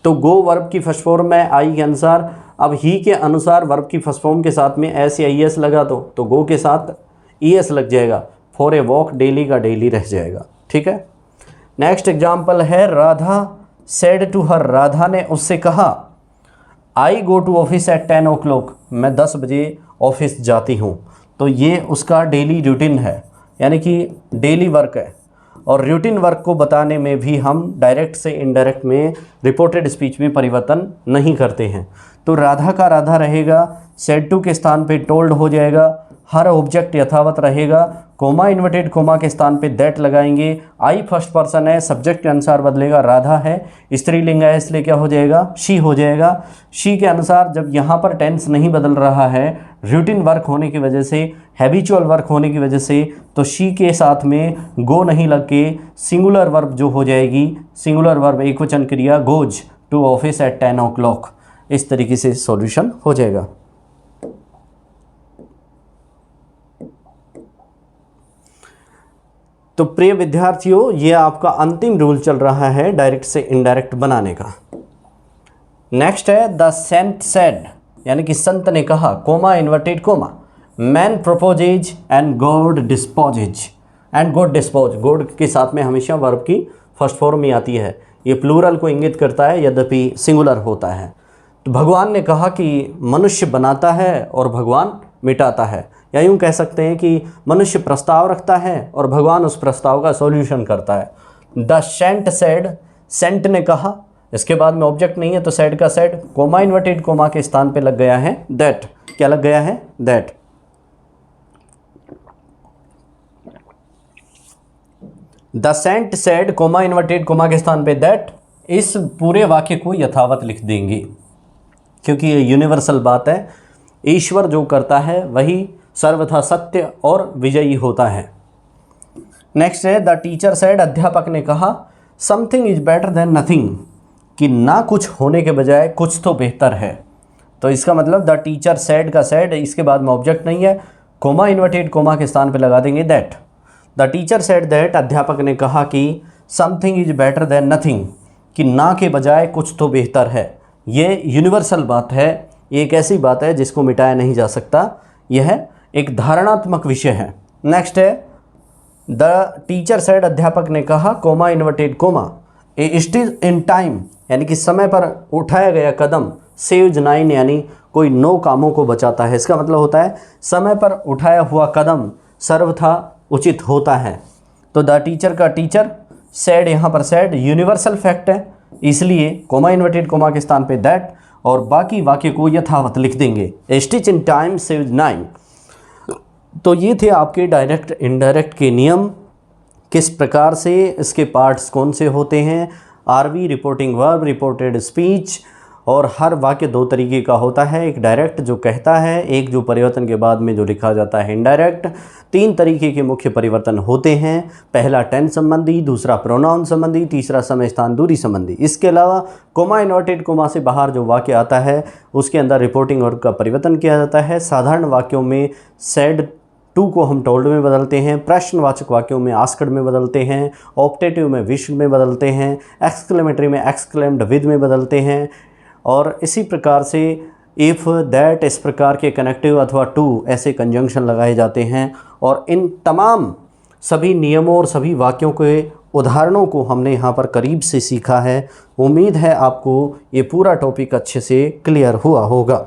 तो गो वर्ब की फर्स्ट फॉर्म है आई के अनुसार, अब ही के अनुसार वर्ब की फर्स्ट फॉर्म के साथ में एस या ई एस लगा दो, तो गो के साथ ई एस लग जाएगा, फॉर ए वॉक डेली का डेली रह जाएगा। ठीक है, नेक्स्ट एग्जाम्पल है, Radha said to her, Radha ने उससे कहा, I go to office at 10 o'clock, मैं 10 बजे ऑफिस जाती हूँ, तो ये उसका डेली रूटीन है, यानी कि डेली वर्क है। और रूटीन वर्क को बताने में भी हम डायरेक्ट से इनडायरेक्ट में रिपोर्टेड स्पीच में परिवर्तन नहीं करते हैं। तो राधा का राधा रहेगा, सेड टू के स्थान पे टोल्ड हो जाएगा, हर ऑब्जेक्ट यथावत रहेगा, कोमा इन्वर्टेड कोमा के स्थान पे दैट लगाएंगे, आई फर्स्ट पर्सन है, सब्जेक्ट के अनुसार बदलेगा, राधा है, स्त्रीलिंग है इसलिए क्या हो जाएगा? शी हो जाएगा। शी के अनुसार जब यहाँ पर टेंस नहीं बदल रहा है, रूटीन वर्क होने की वजह से, हैबिचुअल वर्क होने की वजह से, तो शी के साथ में गो नहीं लग के सिंगुलर वर्ब जो हो जाएगी, सिंगुलर वर्ब एक वचन क्रिया, goes to office at 10 o'clock, इस तरीके से सॉल्यूशन हो जाएगा। तो प्रिय विद्यार्थियों, ये आपका अंतिम रूल चल रहा है डायरेक्ट से इनडायरेक्ट बनाने का। नेक्स्ट है द सेंट सेड, यानी कि संत ने कहा, comma inverted coma, man proposes and God disposes, and God dispose, God के साथ में हमेशा वर्ब की फर्स्ट फॉर्म ही आती है, ये प्लूरल को इंगित करता है यद्यपि सिंगुलर होता है। तो भगवान ने कहा कि मनुष्य बनाता है और भगवान मिटाता है, या यूँ कह सकते हैं कि मनुष्य प्रस्ताव रखता है और भगवान उस प्रस्ताव का सॉल्यूशन करता है। द सेंट सेड, सेंट ने कहा, इसके बाद में ऑब्जेक्ट नहीं है तो सेड का सेड, कोमा इन्वर्टेड कोमा के स्थान पे लग गया है दैट। क्या लग गया है? That. The sent said comma inverted comma के स्थान पे दैट, इस पूरे वाक्य को यथावत लिख देंगे क्योंकि ये यूनिवर्सल बात है। ईश्वर जो करता है वही सर्वथा सत्य और विजयी होता है। नेक्स्ट है द टीचर सेड, अध्यापक ने कहा, something is better than nothing, कि ना कुछ होने के बजाय कुछ तो बेहतर है। तो इसका मतलब द टीचर सेड का सेड, इसके बाद में ऑब्जेक्ट नहीं है, कोमा इन्वर्टेड कोमा के स्थान पे लगा देंगे that. The teacher said that, अध्यापक ने कहा कि something is better than nothing, कि ना के बजाय कुछ तो बेहतर है। ये यूनिवर्सल बात है, ये एक ऐसी बात है जिसको मिटाया नहीं जा सकता, यह एक धारणात्मक विषय है। नेक्स्ट है द टीचर सेड, अध्यापक ने कहा, comma inverted coma, it is in time, यानी कि समय पर उठाया गया कदम, सेव्स 9 यानी कोई 9 कामों को बचाता है। इसका मतलब होता है समय पर उठाया हुआ कदम सर्वथा उचित होता है। तो द टीचर का टीचर, सेड यहाँ पर सेड यूनिवर्सल फैक्ट है, इसलिए कोमा इन्वर्टेड कोमा के स्थान पे दैट और बाकी वाक्य को यथावत लिख देंगे। ए स्टिच इन टाइम सेव्स 9। तो ये थे आपके डायरेक्ट इनडायरेक्ट के नियम, किस प्रकार से इसके पार्ट्स कौन से होते हैं, RV, reporting verb, reported speech, और हर वाक्य 2 तरीके का होता है, एक डायरेक्ट जो कहता है, एक जो परिवर्तन के बाद में जो लिखा जाता है इनडायरेक्ट। 3 तरीके के मुख्य परिवर्तन होते हैं, पहला टेंस संबंधी, दूसरा प्रोनाउन संबंधी, तीसरा समय स्थान दूरी संबंधी। इसके अलावा कोमा इन्वर्टेड कोमा से बाहर जो वाक्य आता है उसके अंदर रिपोर्टिंग वर्ब का परिवर्तन किया जाता है। साधारण वाक्यों में सेड टू को हम टोल्ड में बदलते हैं, प्रश्नवाचक वाक्यों में आस्क्ड में बदलते हैं, ऑप्टेटिव में विश में बदलते हैं, एक्सक्लेमेटरी में एक्सक्लेम्ड विद में बदलते हैं, और इसी प्रकार से इफ़, दैट, इस प्रकार के कनेक्टिव अथवा टू ऐसे कंजंक्शन लगाए जाते हैं। और इन तमाम सभी नियमों और सभी वाक्यों के उदाहरणों को हमने यहाँ पर करीब से सीखा है। उम्मीद है आपको ये पूरा टॉपिक अच्छे से क्लियर हुआ होगा।